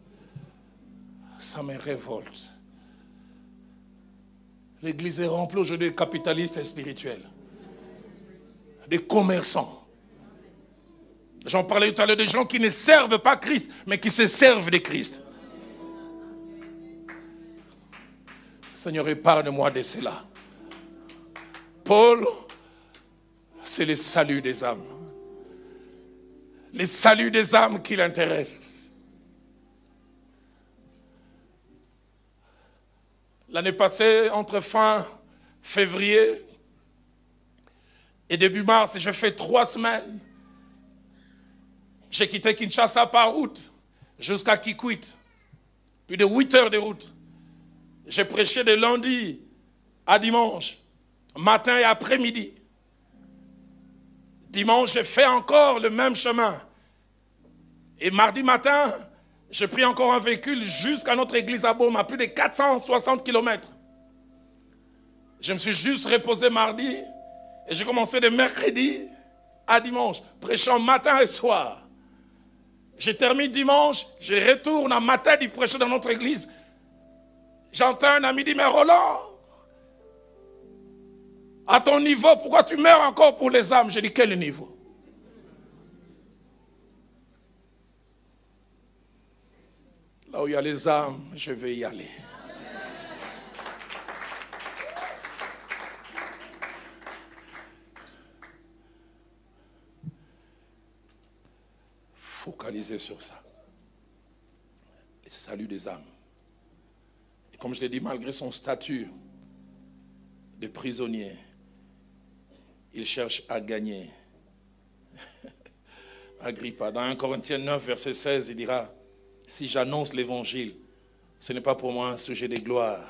Ça me révolte. L'église est remplie aujourd'hui de capitalistes et spirituels. Des commerçants. J'en parlais tout à l'heure, des gens qui ne servent pas Christ, mais qui se servent de Christ. Seigneur, épargne-moi de cela. Paul, c'est le salut des âmes. Le salut des âmes qui l'intéressent. L'année passée, entre fin février et début mars, j'ai fait 3 semaines. J'ai quitté Kinshasa par route jusqu'à Kikwit. Plus de 8 heures de route. J'ai prêché de lundi à dimanche, matin et après-midi. Dimanche, j'ai fait encore le même chemin. Et mardi matin, j'ai pris encore un véhicule jusqu'à notre église à Boma, plus de 460 km. Je me suis juste reposé mardi et j'ai commencé de mercredi à dimanche, prêchant matin et soir. Je termine dimanche, je retourne à matin du prêcher dans notre église. J'entends un ami dire, mais Roland, à ton niveau, pourquoi tu meurs encore pour les âmes? Je dis, quel niveau? Là où il y a les âmes, je vais y aller. Focaliser sur ça. Le salut des âmes. Et comme je l'ai dit, malgré son statut de prisonnier, il cherche à gagner. Agrippa, dans 1 Corinthiens 9, verset 16, il dira, si j'annonce l'évangile, ce n'est pas pour moi un sujet de gloire,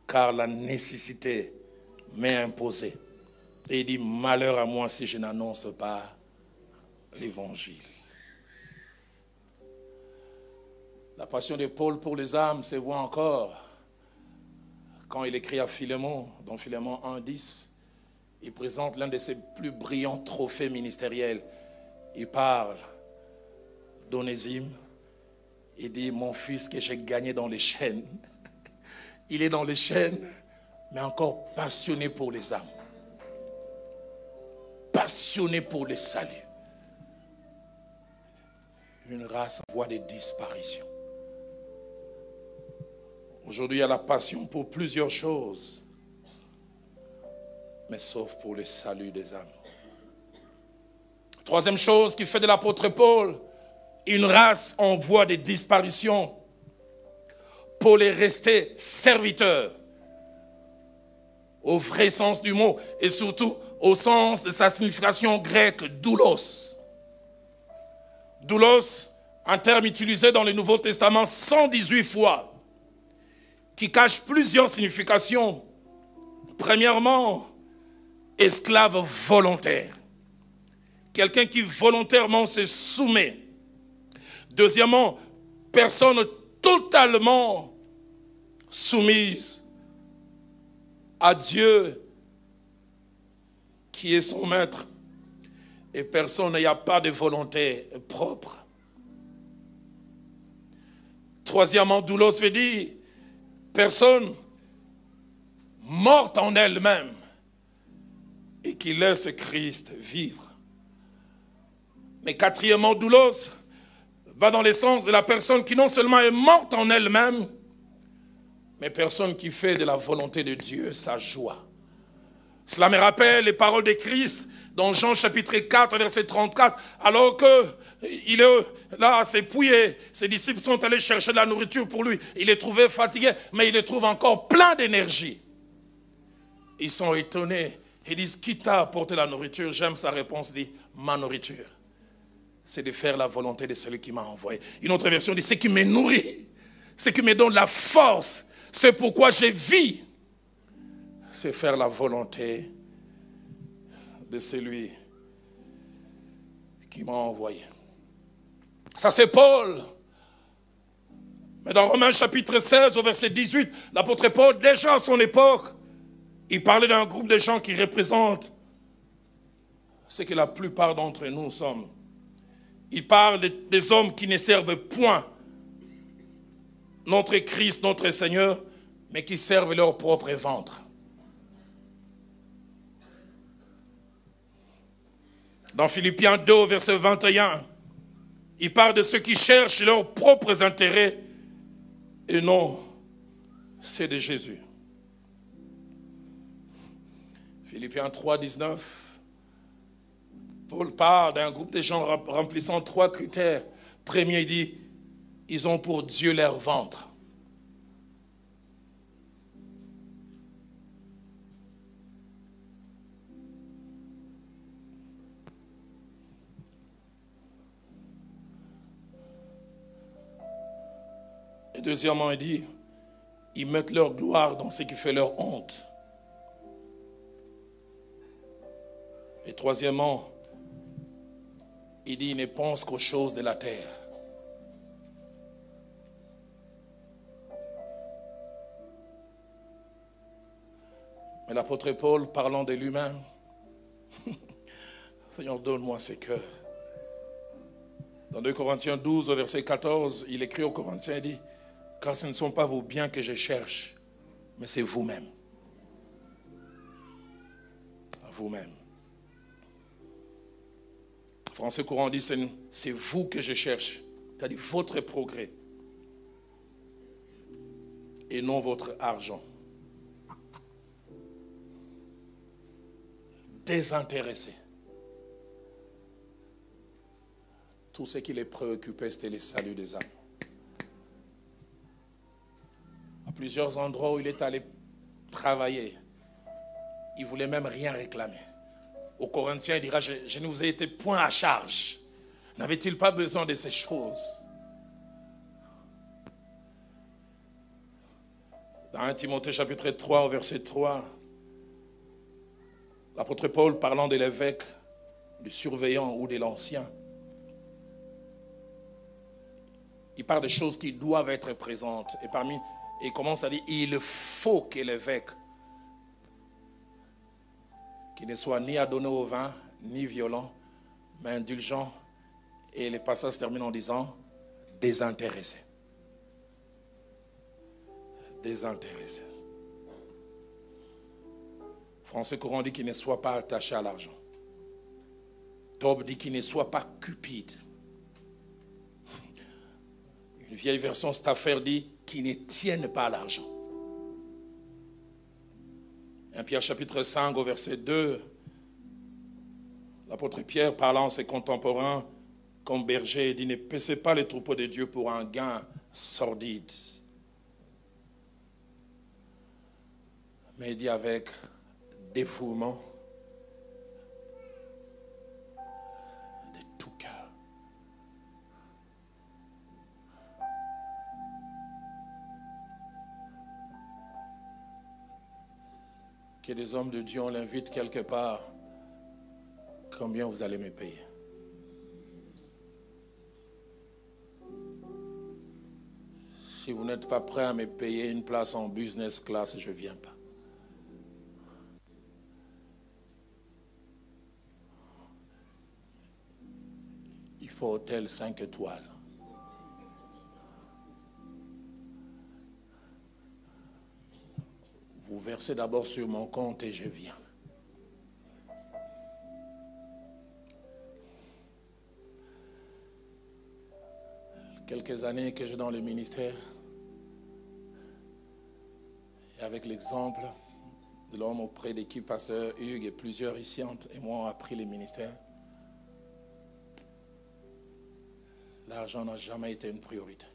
car la nécessité m'est imposée. Et il dit, malheur à moi si je n'annonce pas l'évangile. La passion de Paul pour les âmes se voit encore quand il écrit à Philémon, dans Philémon 1:10, il présente l'un de ses plus brillants trophées ministériels. Il parle d'Onésime. Il dit, mon fils que j'ai gagné dans les chaînes. Il est dans les chaînes, mais encore passionné pour les âmes. Passionné pour le salut. Une race en voie de disparition. Aujourd'hui, il y a la passion pour plusieurs choses, mais sauf pour le salut des âmes. Troisième chose qui fait de l'apôtre Paul une race en voie de disparition. Paul est resté serviteur, au vrai sens du mot, et surtout au sens de sa signification grecque, doulos. Doulos, un terme utilisé dans le Nouveau Testament 118 fois, qui cache plusieurs significations. Premièrement, esclave volontaire. Quelqu'un qui volontairement se soumet. Deuxièmement, personne totalement soumise à Dieu qui est son maître. Et personne n'y a pas de volonté propre. Troisièmement, doulos veut dire personne morte en elle-même et qui laisse Christ vivre. Mais quatrièmement, doulos va dans le sens de la personne qui non seulement est morte en elle-même, mais personne qui fait de la volonté de Dieu sa joie. Cela me rappelle les paroles de Christ dans Jean chapitre 4, verset 34, alors qu'il est là, s'épouiller, ses disciples sont allés chercher de la nourriture pour lui. Il est trouvé fatigué, mais il les trouve encore plein d'énergie. Ils sont étonnés. Ils disent, qui t'a apporté la nourriture? J'aime sa réponse, il dit, ma nourriture, c'est de faire la volonté de celui qui m'a envoyé. Une autre version dit, ce qui me nourrit, ce qui me donne la force, c'est pourquoi je vis, c'est faire la volonté de celui qui m'a envoyé. Ça c'est Paul. Mais dans Romains chapitre 16 au verset 18, l'apôtre Paul, déjà à son époque, il parlait d'un groupe de gens qui représentent ce que la plupart d'entre nous sommes. Il parle des hommes qui ne servent point notre Christ, notre Seigneur, mais qui servent leur propre ventre. Dans Philippiens 2, verset 21, il parle de ceux qui cherchent leurs propres intérêts et non ceux de Jésus. Philippiens 3, 19, Paul parle d'un groupe de gens remplissant 3 critères. Premier, il dit, ils ont pour Dieu leur ventre. Et deuxièmement, il dit, ils mettent leur gloire dans ce qui fait leur honte. Et troisièmement, il dit, ils ne pensent qu'aux choses de la terre. Mais l'apôtre Paul, parlant de lui-même, Seigneur, donne-moi ce cœurs. Dans 2 Corinthiens 12, au verset 14, il écrit aux Corinthiens, il dit, Car ce ne sont pas vos biens que je cherche, mais c'est vous-même. Vous-même. Français courant dit, c'est vous que je cherche. C'est-à-dire votre progrès. Et non votre argent. Désintéressé. Tout ce qui les préoccupait, c'était le salut des âmes. À plusieurs endroits où il est allé travailler, il ne voulait même rien réclamer. Aux Corinthiens, il dira, je ne vous ai été point à charge. N'avait-il pas besoin de ces choses? Dans 1 Timothée chapitre 3, au verset 3, l'apôtre Paul, parlant de l'évêque, du surveillant ou de l'ancien, il parle des choses qui doivent être présentes. Et il commence à dire, il faut que l'évêque, qui ne soit ni adonné au vin, ni violent, mais indulgent. Et le passage se termine en disant, désintéressé. Désintéressé. Français courant dit qu'il ne soit pas attaché à l'argent. Tob dit qu'il ne soit pas cupide. Une vieille version Stafford dit qu'il ne tienne pas à l'argent. 1 Pierre chapitre 5 au verset 2, l'apôtre Pierre parlant à ses contemporains comme berger dit, ne paissez pas les troupeaux de Dieu pour un gain sordide. Mais il dit avec dévouement de tout cœur. Que des hommes de Dieu, on l'invite quelque part. Combien vous allez me payer? Si vous n'êtes pas prêt à me payer une place en business class, je ne viens pas. Il faut hôtel 5 étoiles. Vous versez d'abord sur mon compte et je viens. Quelques années que j'ai dans le ministère, et avec l'exemple de l'homme auprès de qui pasteur Hugues et plusieurs ici et moi ont appris le ministère, l'argent n'a jamais été une priorité.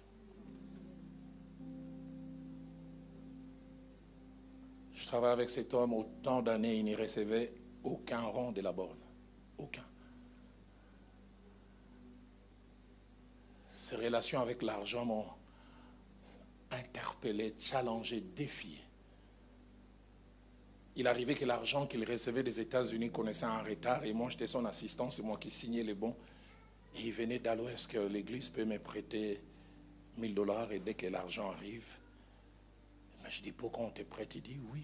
Je travaille avec cet homme autant d'années, il n'y recevait aucun rond de la borne. Aucun. Ses relations avec l'argent m'ont interpellé, challengé, défié. Il arrivait que l'argent qu'il recevait des États-Unis connaissait en retard et moi j'étais son assistant, c'est moi qui signais les bons. Et il venait d'alors, est-ce que l'église peut me prêter $1000 et dès que l'argent arrive, je dis pourquoi on te prête? Il dit oui.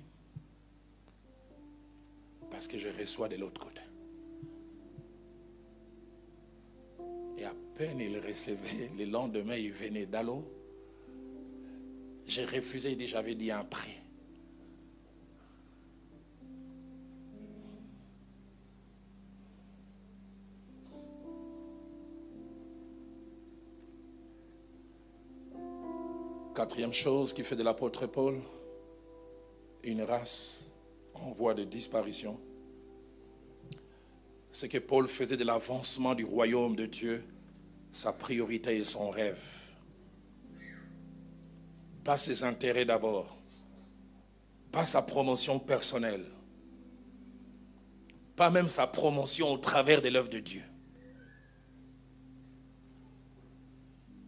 Parce que je reçois de l'autre côté. Et à peine il recevait, le lendemain il venait d'alors. J'ai refusé, il dit j'avais dit un prêt. Quatrième chose qui fait de l'apôtre Paul une race en voie de disparition, c'est que Paul faisait de l'avancement du royaume de Dieu sa priorité et son rêve. Pas ses intérêts d'abord, pas sa promotion personnelle, pas même sa promotion au travers de l'œuvre de Dieu.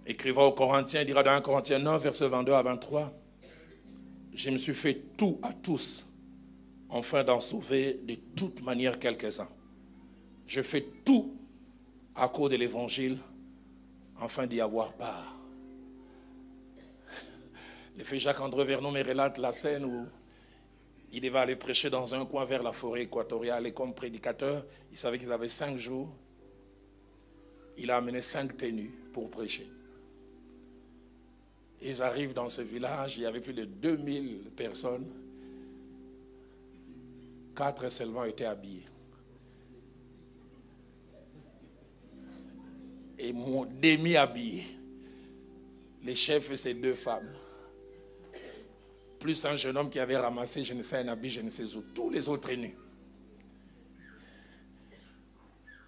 Écrivant aux Corinthiens, il dira dans 1 Corinthiens 9, versets 22 à 23, je me suis fait tout à tous, afin d'en sauver de toute manière quelques-uns. Je fais tout à cause de l'évangile, afin d'y avoir part. Le frère Jacques-André Vernon me relate la scène où il devait aller prêcher dans un coin vers la forêt équatoriale et comme prédicateur, il savait qu'ils avaient 5 jours. Il a amené 5 tenues pour prêcher. Ils arrivent dans ce village, il y avait plus de 2000 personnes. 4 seulement étaient habillés. Et demi-habillés. Les chefs et ces 2 femmes. Plus un jeune homme qui avait ramassé, je ne sais, un habit, je ne sais où. Tous les autres nus.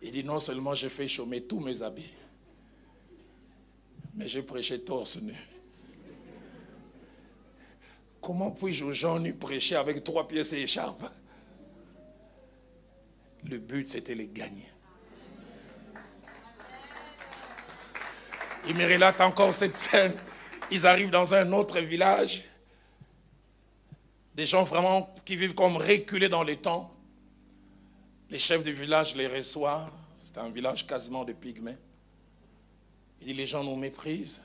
Il dit, non seulement j'ai fait chômer tous mes habits, mais j'ai prêché torse nu. Comment puis-je aux gens nus prêcher avec 3 pièces et écharpe? Le but, c'était les gagner. Il me relate encore cette scène. Ils arrivent dans un autre village. Des gens vraiment qui vivent comme reculés dans les temps. Les chefs du village les reçoivent. C'est un village quasiment de pygmées. Il dit, les gens nous méprisent.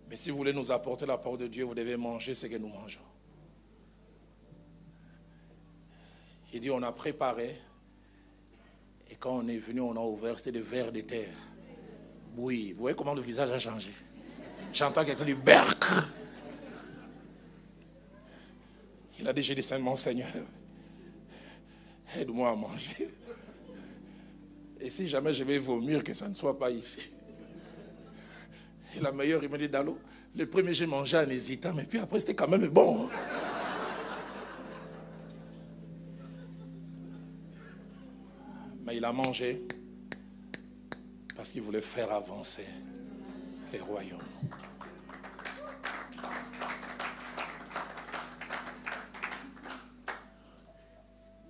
Mais si vous voulez nous apporter la parole de Dieu, vous devez manger ce que nous mangeons. Il dit, on a préparé. Et quand on est venu, on a ouvert, c'était des vers de terre. Oui, vous voyez comment le visage a changé. J'entends quelqu'un dire, berk. Il a dit, j'ai dit seulement, Seigneur, aide-moi à manger. Et si jamais je vais vomir, que ça ne soit pas ici. Et la meilleure, il me dit, Dalo, le premier j'ai mangé en hésitant, mais puis après c'était quand même bon. Mais il a mangé parce qu'il voulait faire avancer les royaumes.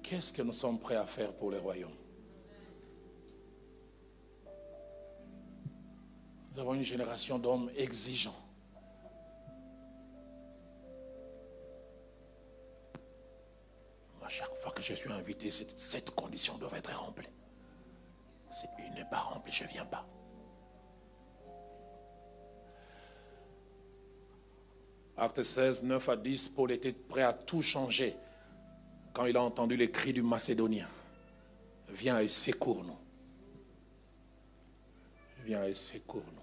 Qu'est-ce que nous sommes prêts à faire pour les royaumes? Nous avons une génération d'hommes exigeants. À chaque fois que je suis invité, cette condition doit être remplie. Si une n'est pas remplie, je ne viens pas. Acte 16, 9 à 10, Paul était prêt à tout changer quand il a entendu les cris du Macédonien. Viens et secours-nous. Viens et secours-nous.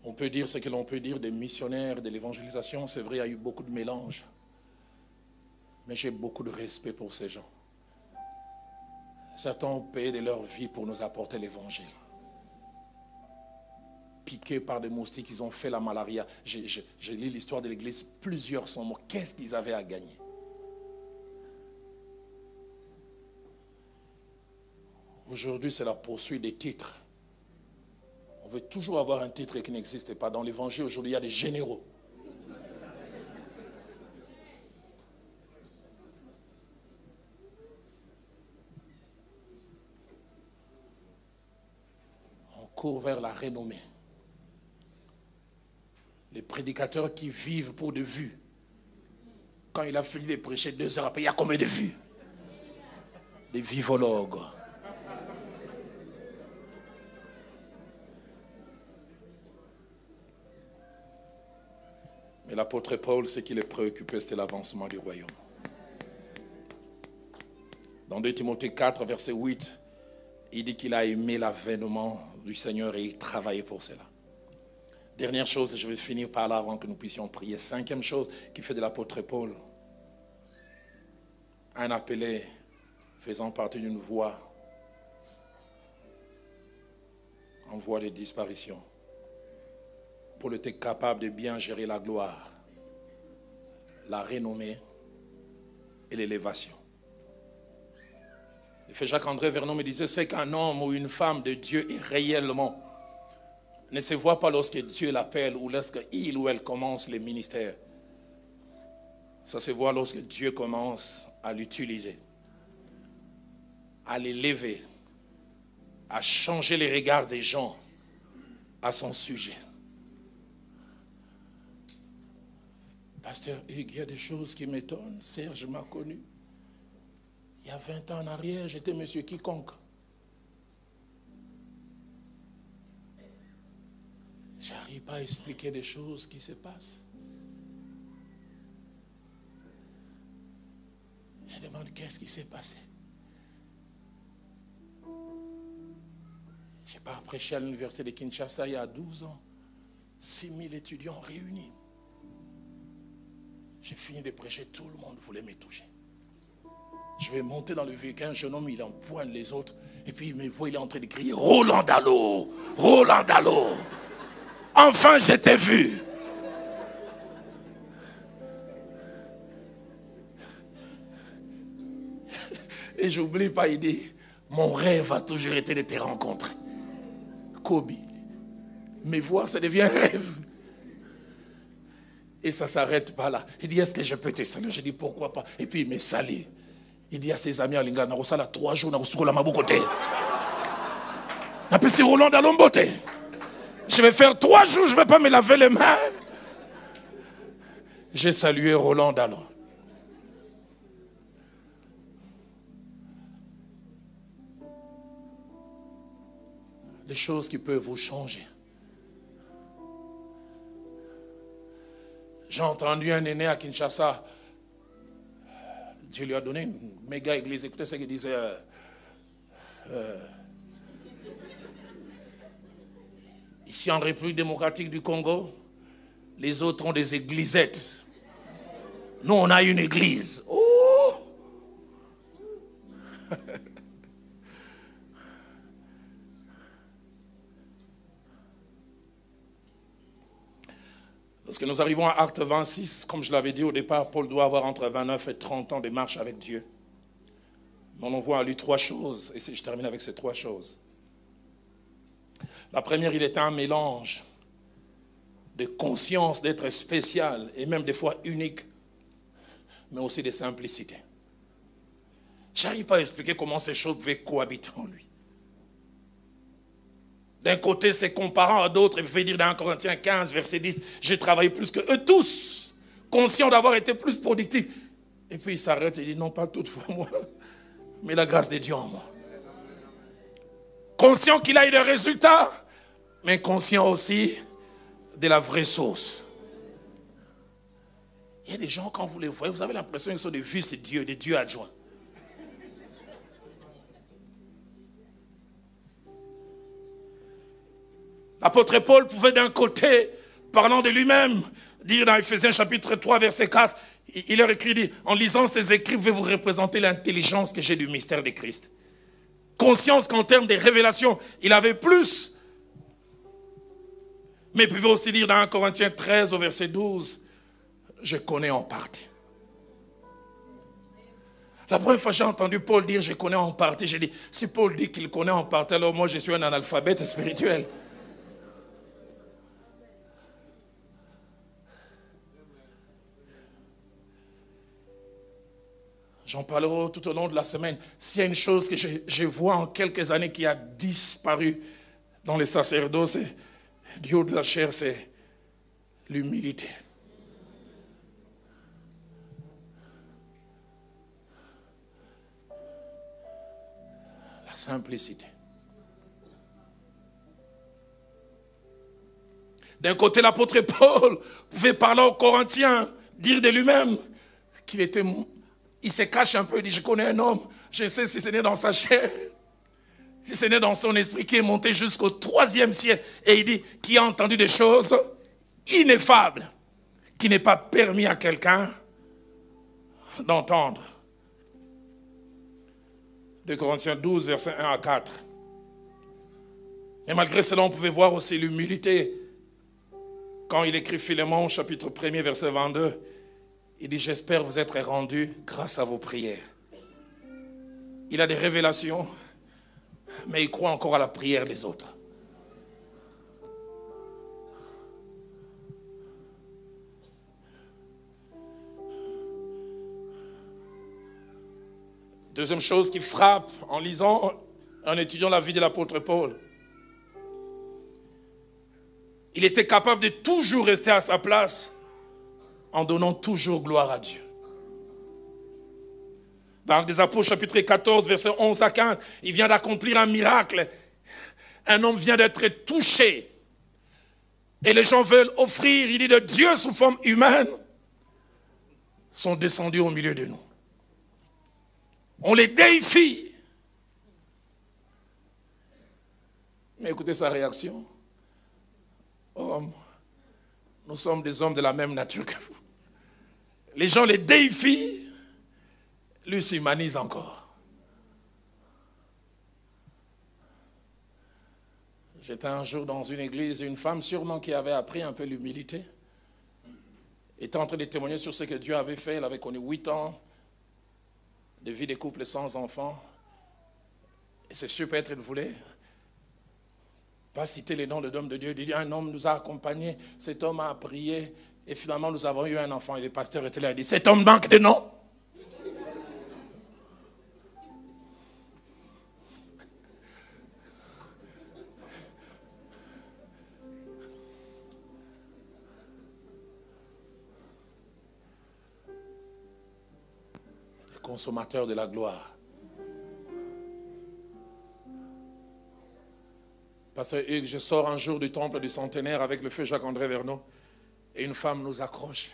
On peut dire ce que l'on peut dire des missionnaires, de l'évangélisation. C'est vrai, il y a eu beaucoup de mélanges. Mais j'ai beaucoup de respect pour ces gens. Certains ont payé de leur vie pour nous apporter l'évangile. Piqués par des moustiques, ils ont fait la malaria. Je lis l'histoire de l'église, plusieurs sont morts. Qu'est-ce qu'ils avaient à gagner? Aujourd'hui, c'est la poursuite des titres. On veut toujours avoir un titre qui n'existe pas. Dans l'évangile, aujourd'hui, il y a des généraux. On court vers la renommée. Les prédicateurs qui vivent pour de vues. Quand il a fini de prêcher 2 heures après, il y a combien de vues? Des vivologues. Mais l'apôtre Paul, ce qui les préoccupait, c'était l'avancement du royaume. Dans 2 Timothée 4, verset 8, il dit qu'il a aimé l'avènement du Seigneur et il travaillait pour cela. Dernière chose, et je vais finir par là avant que nous puissions prier. 5e chose qui fait de l'apôtre Paul un appelé faisant partie d'une voie en voie de disparition. Paul était capable de bien gérer la gloire, la renommée et l'élévation. Le fait Jacques-André Vernon me disait, c'est qu'un homme ou une femme de Dieu est réellement, ne se voit pas lorsque Dieu l'appelle ou lorsqu'il ou elle commence les ministères. Ça se voit lorsque Dieu commence à l'utiliser, à l'élever, à changer les regards des gens à son sujet. Pasteur Hugues, il y a des choses qui m'étonnent. Serge m'a connu. Il y a 20 ans en arrière, j'étais monsieur quiconque. Je n'arrive pas à expliquer des choses qui se passent. Je demande qu'est-ce qui s'est passé. Je J'ai pas prêché à l'université de Kinshasa il y a 12 ans. 6000 étudiants réunis. J'ai fini de prêcher, tout le monde voulait me toucher. Je vais monter dans le véhicule, un jeune homme, il empoigne les autres. Et puis il me voit, il est en train de crier, Roland Dallot, Roland Dallot. Enfin, je t'ai vu. Et j'oublie pas, il dit, mon rêve a toujours été de te rencontrer. Kobe. Mais voir, ça devient un rêve. Et ça ne s'arrête pas là. Il dit, est-ce que je peux te saluer? Je dis, pourquoi pas? Et puis il me salue. Il dit à ses amis à l'Ingla, on a 3 jours, on a ma côté. On a Roland Dallot Mbote. Je vais faire 3 jours, je ne vais pas me laver les mains. J'ai salué Roland Dallot. Des choses qui peuvent vous changer. J'ai entendu un aîné à Kinshasa. Dieu lui a donné une méga église. Écoutez ce qu'il disait. Ici en République démocratique du Congo, les autres ont des églisettes. Nous, on a une église. Oh! Lorsque nous arrivons à Acte 26, comme je l'avais dit au départ, Paul doit avoir entre 29 et 30 ans de marche avec Dieu. Mais on voit en lui 3 choses, et je termine avec ces 3 choses. La première, il était un mélange de conscience d'être spécial, et même des fois unique, mais aussi de simplicité. Je n'arrive pas à expliquer comment ces choses pouvaient cohabiter en lui. D'un côté, c'est comparant à d'autres. Il fait dire dans 1 Corinthiens 15, verset 10, j'ai travaillé plus que eux tous, conscient d'avoir été plus productif. Et puis il s'arrête et dit, non pas toutefois moi, mais la grâce de Dieu en moi. Conscient qu'il a eu des résultats, mais conscient aussi de la vraie source. Il y a des gens, quand vous les voyez, vous avez l'impression qu'ils sont des vice-dieux, des dieux adjoints. L'apôtre Paul pouvait d'un côté, parlant de lui-même, dire dans Ephésiens chapitre 3, verset 4, il leur écrit, dit, en lisant ces écrits, vous pouvez vous représenter l'intelligence que j'ai du mystère de Christ. Conscience qu'en termes de révélation, il avait plus. Mais il pouvait aussi dire dans 1 Corinthiens 13, au verset 12, je connais en partie. La première fois que j'ai entendu Paul dire je connais en partie, j'ai dit, si Paul dit qu'il connaît en partie, alors moi je suis un analphabète spirituel. J'en parlerai tout au long de la semaine. S'il y a une chose que je vois en quelques années qui a disparu dans les sacerdoces, du haut de la chair, c'est l'humilité. La simplicité. D'un côté, l'apôtre Paul pouvait parler aux Corinthiens, dire de lui-même qu'il était... Il se cache un peu, il dit, je connais un homme, je sais si c'est né dans sa chair, si c'est né dans son esprit, qui est monté jusqu'au 3e ciel. Et il dit, qui a entendu des choses ineffables, qui n'est pas permis à quelqu'un d'entendre. 2 Corinthiens 12, versets 1 à 4. Et malgré cela, on pouvait voir aussi l'humilité. Quand il écrit Philémon, chapitre 1er, verset 22, il dit, j'espère vous être rendus grâce à vos prières. Il a des révélations, mais il croit encore à la prière des autres. Deuxième chose qui frappe en lisant, en étudiant la vie de l'apôtre Paul. Il était capable de toujours rester à sa place en donnant toujours gloire à Dieu. Dans des Apôtres, chapitre 14, versets 11 à 15, il vient d'accomplir un miracle. Un homme vient d'être touché. Et les gens veulent offrir, il dit, de Dieu sous forme humaine, sont descendus au milieu de nous. On les déifie. Mais écoutez sa réaction. Homme, nous sommes des hommes de la même nature que vous. Les gens les déifient, lui s'humanise encore. J'étais un jour dans une église, une femme sûrement qui avait appris un peu l'humilité, était en train de témoigner sur ce que Dieu avait fait. Elle avait connu 8 ans de vie de couple sans enfants. Et c'est sûr, peut-être elle voulait pas citer les noms de l'homme de Dieu. Il dit, un homme nous a accompagnés, cet homme a prié, et finalement nous avons eu un enfant. Et le pasteur était là, il dit, cet homme manque de noms. Le consommateur de la gloire. Parce que je sors un jour du temple du centenaire avec le feu Jacques-André Verneau et une femme nous accroche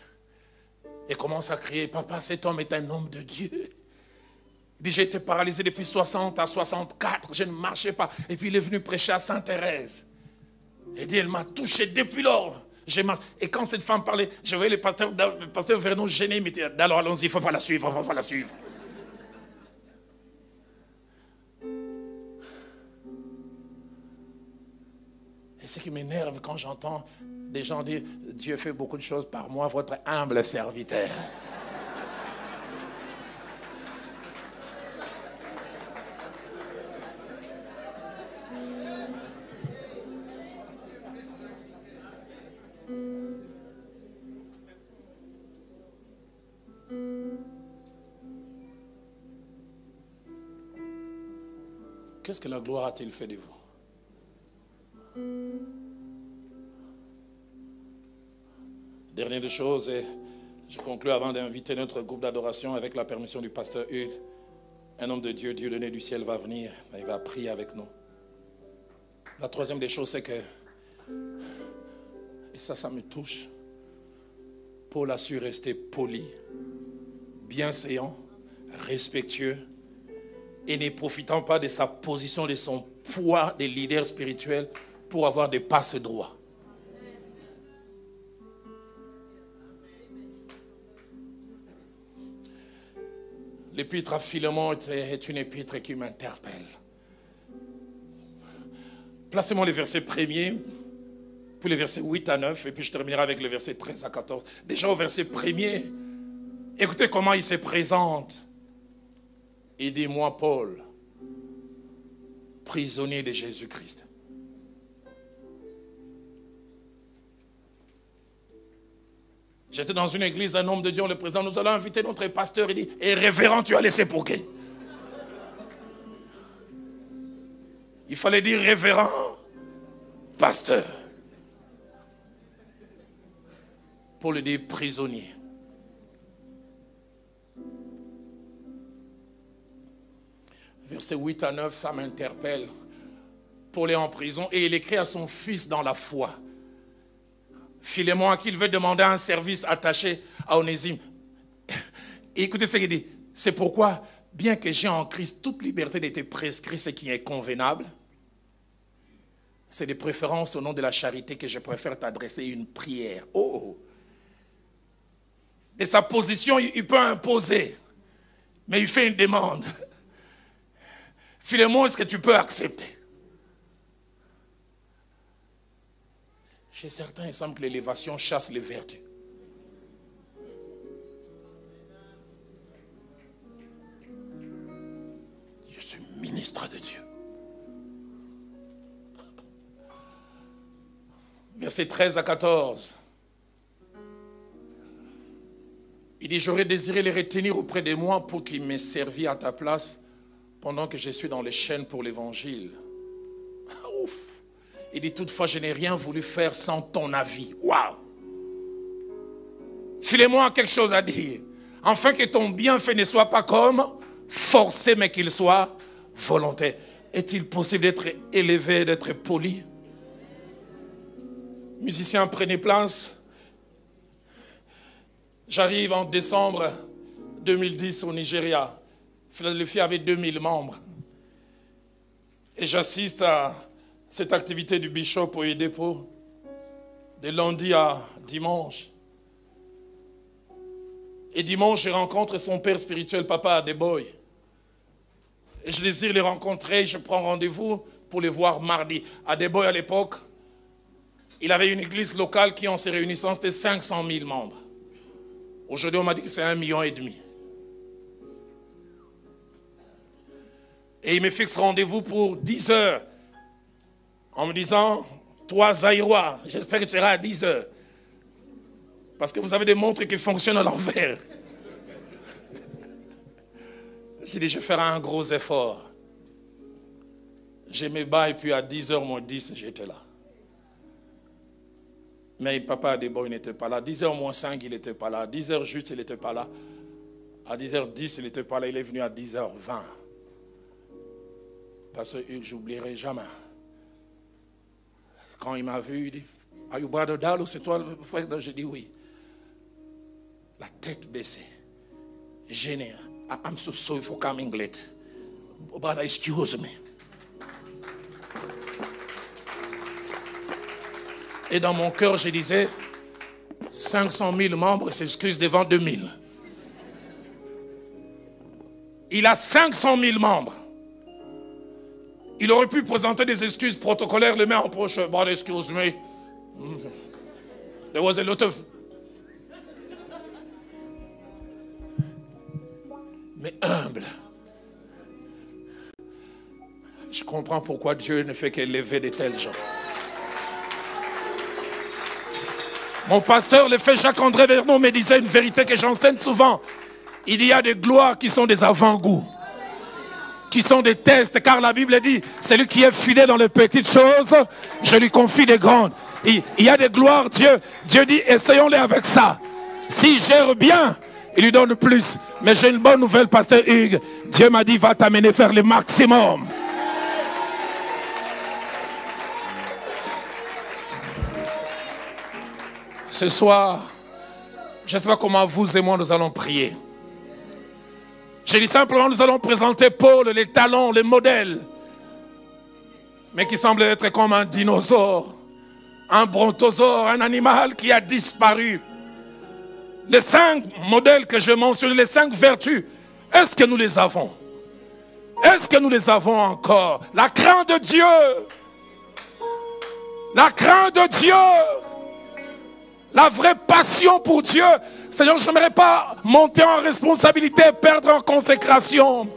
et commence à crier, papa, cet homme est un homme de Dieu. Il dit, j'ai été paralysé depuis 60 à 64, je ne marchais pas. Et puis il est venu prêcher à Sainte-Thérèse. Il dit, elle m'a touché depuis lors. Et quand cette femme parlait, je voyais le pasteur Verneau gêné, il me dit, alors allons-y, il ne faut pas la suivre, il ne faut pas la suivre. Et ce qui m'énerve quand j'entends des gens dire « Dieu fait beaucoup de choses par moi, votre humble serviteur ». Qu'est-ce que la gloire a-t-il fait de vous? Dernière des choses, et je conclue avant d'inviter notre groupe d'adoration avec la permission du pasteur Hugues. Un homme de Dieu, Dieu donné du ciel va venir, il va prier avec nous. La troisième des choses, c'est que, et ça me touche, Paul a su rester poli, bienséant, respectueux, et ne profitant pas de sa position, de son poids de leader spirituel pour avoir des passe-droits. L'épître à Philémon est une épître qui m'interpelle. Placez-moi les versets premiers, puis les versets 8 à 9, et puis je terminerai avec les versets 13 à 14. Déjà au verset premier, écoutez comment il se présente. Il dit, moi Paul, prisonnier de Jésus-Christ. J'étais dans une église, un homme de Dieu, le président, nous allons inviter notre pasteur, il dit, et révérend, tu as laissé pour qui? Il fallait dire révérend, pasteur. Pour le dire prisonnier. Versets 8 à 9, ça m'interpelle. Paul est en prison et il écrit à son fils dans la foi. Philémon à qui il veut demander un service attaché à Onésime. Écoutez ce qu'il dit. C'est pourquoi, bien que j'ai en Christ toute liberté d'être prescrit ce qui est convenable, c'est de préférence au nom de la charité que je préfère t'adresser une prière. Oh! De sa position, il peut imposer, mais il fait une demande. Philémon, est-ce que tu peux accepter? Chez certains, il semble que l'élévation chasse les vertus. Je suis ministre de Dieu. Versets 13 à 14. Il dit, j'aurais désiré les retenir auprès de moi pour qu'ils me servent à ta place pendant que je suis dans les chaînes pour l'évangile. Ouf! Il dit, toutefois, je n'ai rien voulu faire sans ton avis. Waouh! Philémon a quelque chose à dire. Afin que ton bienfait ne soit pas comme forcé, mais qu'il soit volontaire. Est-il possible d'être élevé, d'être poli? Musiciens, prenez place. J'arrive en décembre 2010 au Nigeria. Philadelphie avait 2000 membres. Et j'assiste à cette activité du bishop au dépôt, de lundi à dimanche. Et dimanche, je rencontre son père spirituel, papa Adeboy. Et je désire les rencontrer, je prends rendez-vous pour les voir mardi. Adeboy, à l'époque, il avait une église locale qui, en se réunissant, c'était 500 000 membres. Aujourd'hui, on m'a dit que c'est 1,5 million. Et il me fixe rendez-vous pour 10 heures. En me disant, toi, Zaïrois, j'espère que tu seras à 10 heures. Parce que vous avez des montres qui fonctionnent à l'envers. J'ai dit, je ferai un gros effort. J'ai mes bas et puis à 10h moins 10, j'étais là. Mais papa Adeboy n'était pas là. 10h moins 5, il n'était pas là. À 10h juste, il n'était pas là. À 10h10, il n'était pas là. Il est venu à 10h20. Parce que je n'oublierai jamais. Quand il m'a vu, il dit, Are you brother Dalo? C'est toi le frère? J'ai dit oui. La tête baissée. Gêné. I'm so sorry for coming late. Brother, excuse me. Et dans mon cœur, je disais, 500 000 membres s'excusent devant 2000. Il a 500 000 membres. Il aurait pu présenter des excuses protocolaires, les mains en poche. Brother, excuse me. There was a lot of... Mais humble. Je comprends pourquoi Dieu ne fait qu'élever de tels gens. Mon pasteur, le fait Jacques-André Vernon, me disait une vérité que j'enseigne souvent. Il y a des gloires qui sont des avant-goûts, qui sont des tests, car la Bible dit, celui qui est fidèle dans les petites choses, je lui confie des grandes. Il y a des gloires, Dieu dit, essayons-les avec ça. S'il gère bien, il lui donne plus. Mais j'ai une bonne nouvelle, pasteur Hugues. Dieu m'a dit, va t'amener faire le maximum. Ce soir, je ne sais pas comment vous et moi nous allons prier. Je dis simplement, nous allons présenter Paul, les talents, les modèles, mais qui semble être comme un dinosaure, un brontosaure, un animal qui a disparu. Les 5 modèles que je mentionne, les 5 vertus, est-ce que nous les avons? Est-ce que nous les avons encore? La crainte de Dieu. La crainte de Dieu. La vraie passion pour Dieu. Seigneur, je n'aimerais pas monter en responsabilité, perdre en consécration.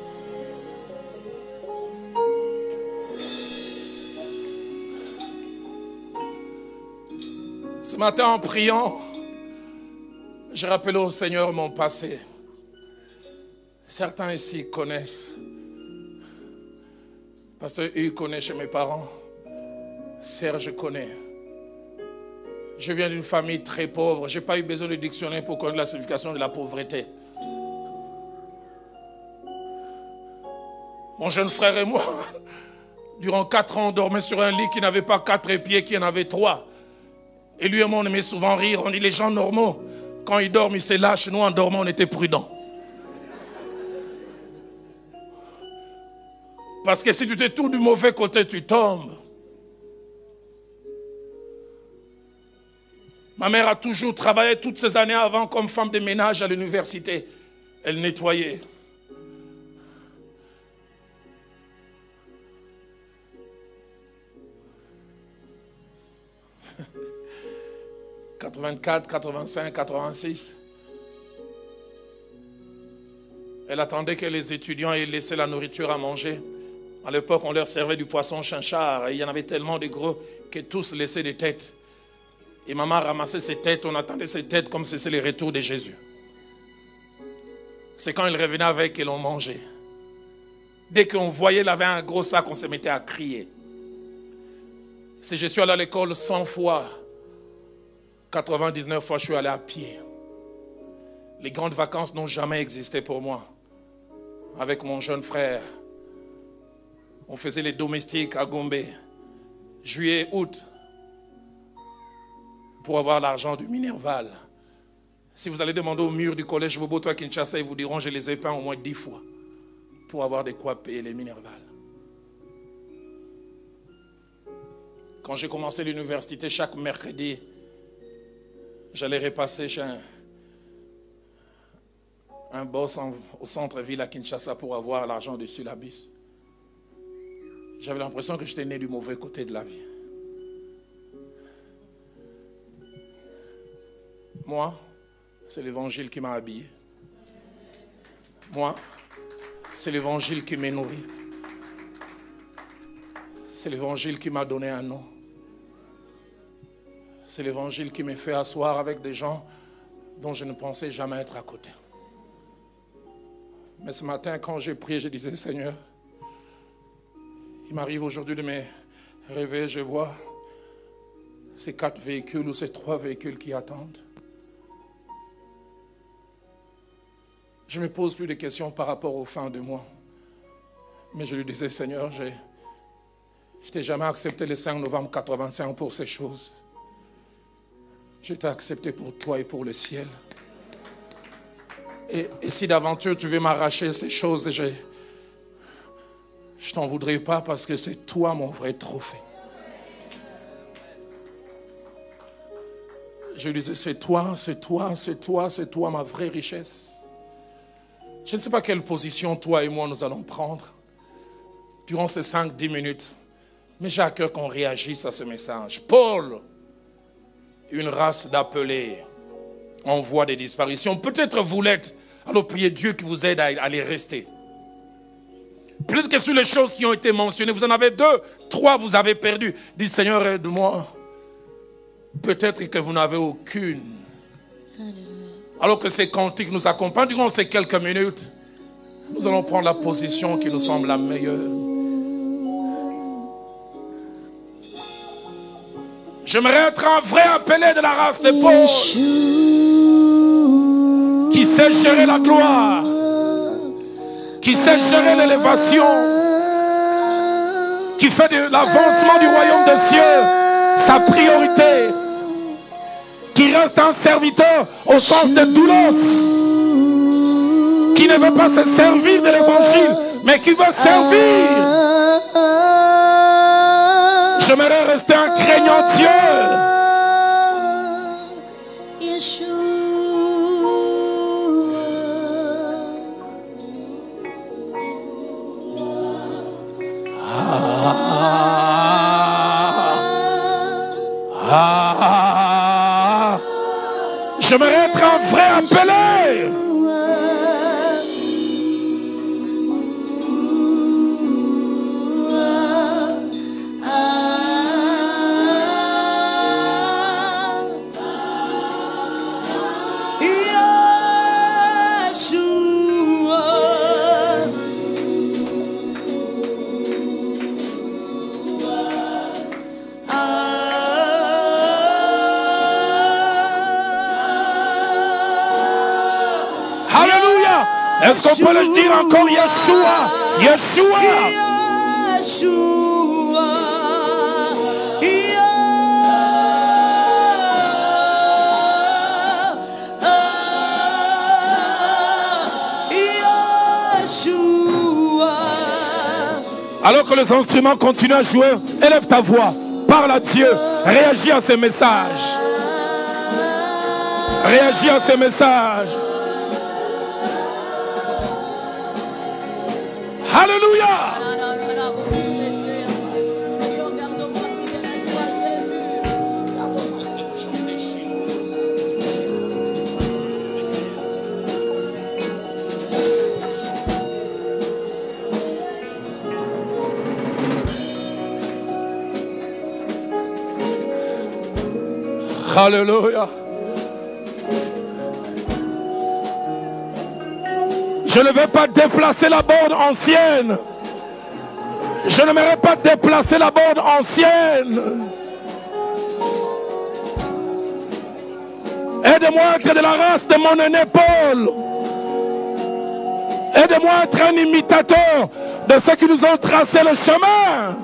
Ce matin, en priant, j'ai rappelé au Seigneur mon passé. Certains ici connaissent. Pasteur Hugues connaît chez mes parents. Serge connaît. Je viens d'une famille très pauvre. Je n'ai pas eu besoin de dictionnaire pour connaître la signification de la pauvreté. Mon jeune frère et moi, durant 4 ans, on dormait sur un lit qui n'avait pas 4 pieds, qui en avait 3. Et lui et moi, on aimait souvent rire. On dit, les gens normaux, quand ils dorment, ils se lâchent. Nous, en dormant, on était prudents. Parce que si tu te tournes du mauvais côté, tu tombes. Ma mère a toujours travaillé toutes ces années avant comme femme de ménage à l'université. Elle nettoyait. « 84, 85, 86. Elle attendait que les étudiants aient laissé la nourriture à manger. À l'époque, on leur servait du poisson chinchard. Et il y en avait tellement de gros que tous laissaient des têtes. Et maman ramassait ses têtes, on attendait ses têtes comme si c'était le retour de Jésus. C'est quand il revenait avec et l'on mangeait. Dès qu'on voyait qu'il avait un gros sac, on se mettait à crier. Si je suis allé à l'école 100 fois, 99 fois je suis allé à pied. Les grandes vacances n'ont jamais existé pour moi. Avec mon jeune frère, on faisait les domestiques à Gombe. Juillet, août. Pour avoir l'argent du Minerval. Si vous allez demander au mur du collège Boboto à Kinshasa, ils vous diront je les ai peints au moins 10 fois pour avoir de quoi payer les Minerval. Quand j'ai commencé l'université, chaque mercredi, j'allais repasser chez un boss au centre-ville à Kinshasa pour avoir l'argent du syllabus. J'avais l'impression que j'étais né du mauvais côté de la vie. Moi, c'est l'évangile qui m'a habillé. Moi, c'est l'évangile qui m'a nourri. C'est l'évangile qui m'a donné un nom. C'est l'évangile qui m'a fait asseoir avec des gens dont je ne pensais jamais être à côté. Mais ce matin, quand j'ai prié, je disais, Seigneur, il m'arrive aujourd'hui de me réveiller, je vois ces 4 véhicules ou ces 3 véhicules qui attendent. Je ne me pose plus de questions par rapport aux fins de mois. Mais je lui disais, Seigneur, je t'ai jamais accepté le 5 novembre 85 pour ces choses. Je t'ai accepté pour toi et pour le ciel. Et si d'aventure tu veux m'arracher ces choses, je t'en voudrais pas parce que c'est toi mon vrai trophée. Je lui disais, c'est toi ma vraie richesse. Je ne sais pas quelle position toi et moi nous allons prendre durant ces 5-10 minutes. Mais j'ai à cœur qu'on réagisse à ce message. Paul, une race d'appelés en voie de disparition. Peut-être vous l'êtes. Alors priez Dieu qui vous aide à les rester. Peut-être que sur les choses qui ont été mentionnées, vous en avez 2, 3, vous avez perdu. Dites, Seigneur, aide-moi. Peut-être que vous n'avez aucune. Alors que ces cantiques nous accompagnent durant ces quelques minutes, nous allons prendre la position qui nous semble la meilleure. J'aimerais être un vrai appelé de la race de Paul, qui sait gérer la gloire, qui sait gérer l'élévation, qui fait de l'avancement du royaume des cieux sa priorité, qui reste un serviteur au sens de doulos, qui ne veut pas se servir de l'évangile, mais qui veut servir. J'aimerais rester un craignant Dieu. J'aimerais être un vrai appelé. Est-ce qu'on peut le dire encore? Yeshua, Yeshua. Alors que les instruments continuent à jouer, élève ta voix, parle à Dieu, réagis à ces messages. Réagis à ces messages. Alléluia. Alléluia. Je ne vais pas déplacer la borne ancienne. Je n'aimerais pas déplacer la borne ancienne. Aide-moi à être de la race de mon aîné Paul. Aide-moi à être un imitateur de ceux qui nous ont tracé le chemin.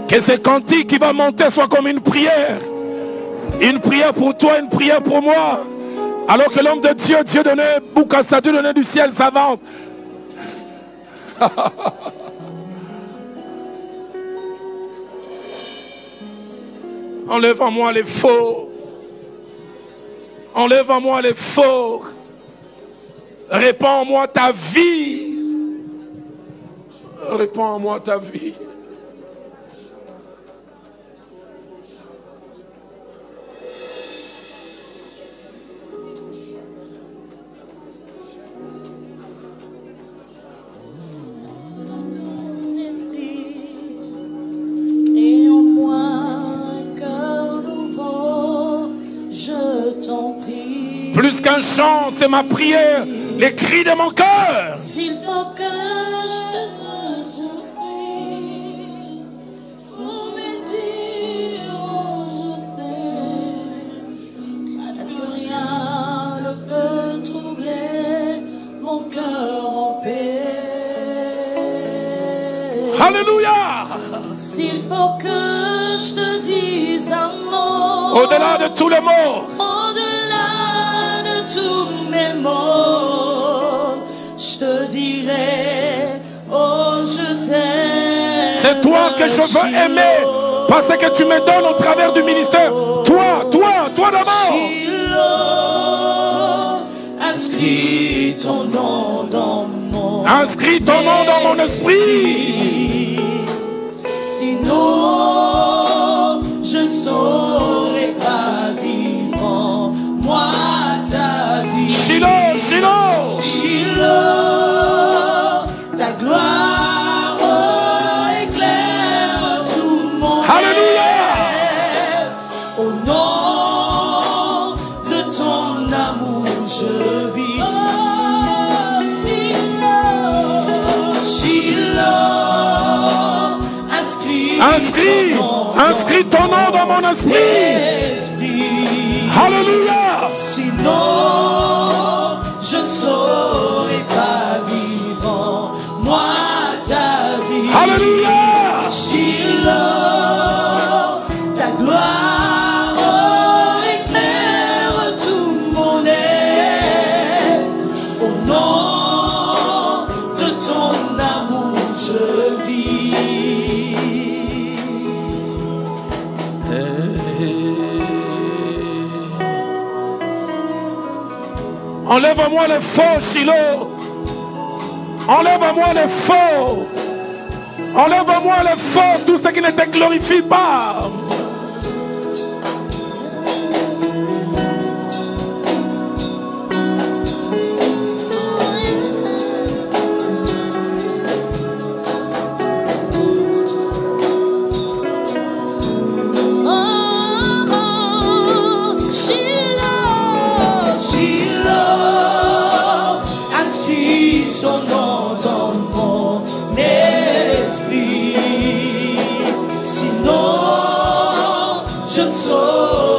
Que ce cantique qui va monter soit comme une prière. Une prière pour toi, une prière pour moi. Alors que l'homme de Dieu, Dieu donnait, Boukassa, Dieu donnait du ciel, s'avance. Enlève en moi les faux. Enlève en moi les faux. Répands en moi ta vie. Répands en moi ta vie. Plus qu'un chant, c'est ma prière, les cris de mon cœur. S'il faut que je te prie, pour me dire je sais, parce que rien ne peut troubler mon cœur en paix. Alléluia. S'il faut que je te dise un mot, Au-delà de tous les mots, tous mes mots, je te dirai, oh je t'aime. c'est toi que je veux aimer, parce que tu me donnes au travers du ministère. Toi d'abord. Inscris ton nom dans mon Inscris ton nom dans mon esprit. Sinon, je ne saurais pas vivre en moi. Shiloh, Shiloh, Shiloh, ta gloire éclaire tout mon être. Au nom de ton amour, je vis. Oh, Shiloh, Shiloh, inscris ton nom dans mon esprit. Alléluia. Sinon, je ne saurais pas vivre en moi ta vie. Alléluia. Shiloh, ta gloire éclaire tout mon être. Au nom de ton amour, je vis. Enlève à moi les faux, Shiloh. Enlève à moi les faux. Enlève à moi les faux, tout ce qui ne te glorifie pas. Ton nom dans mon esprit, sinon je ne saurais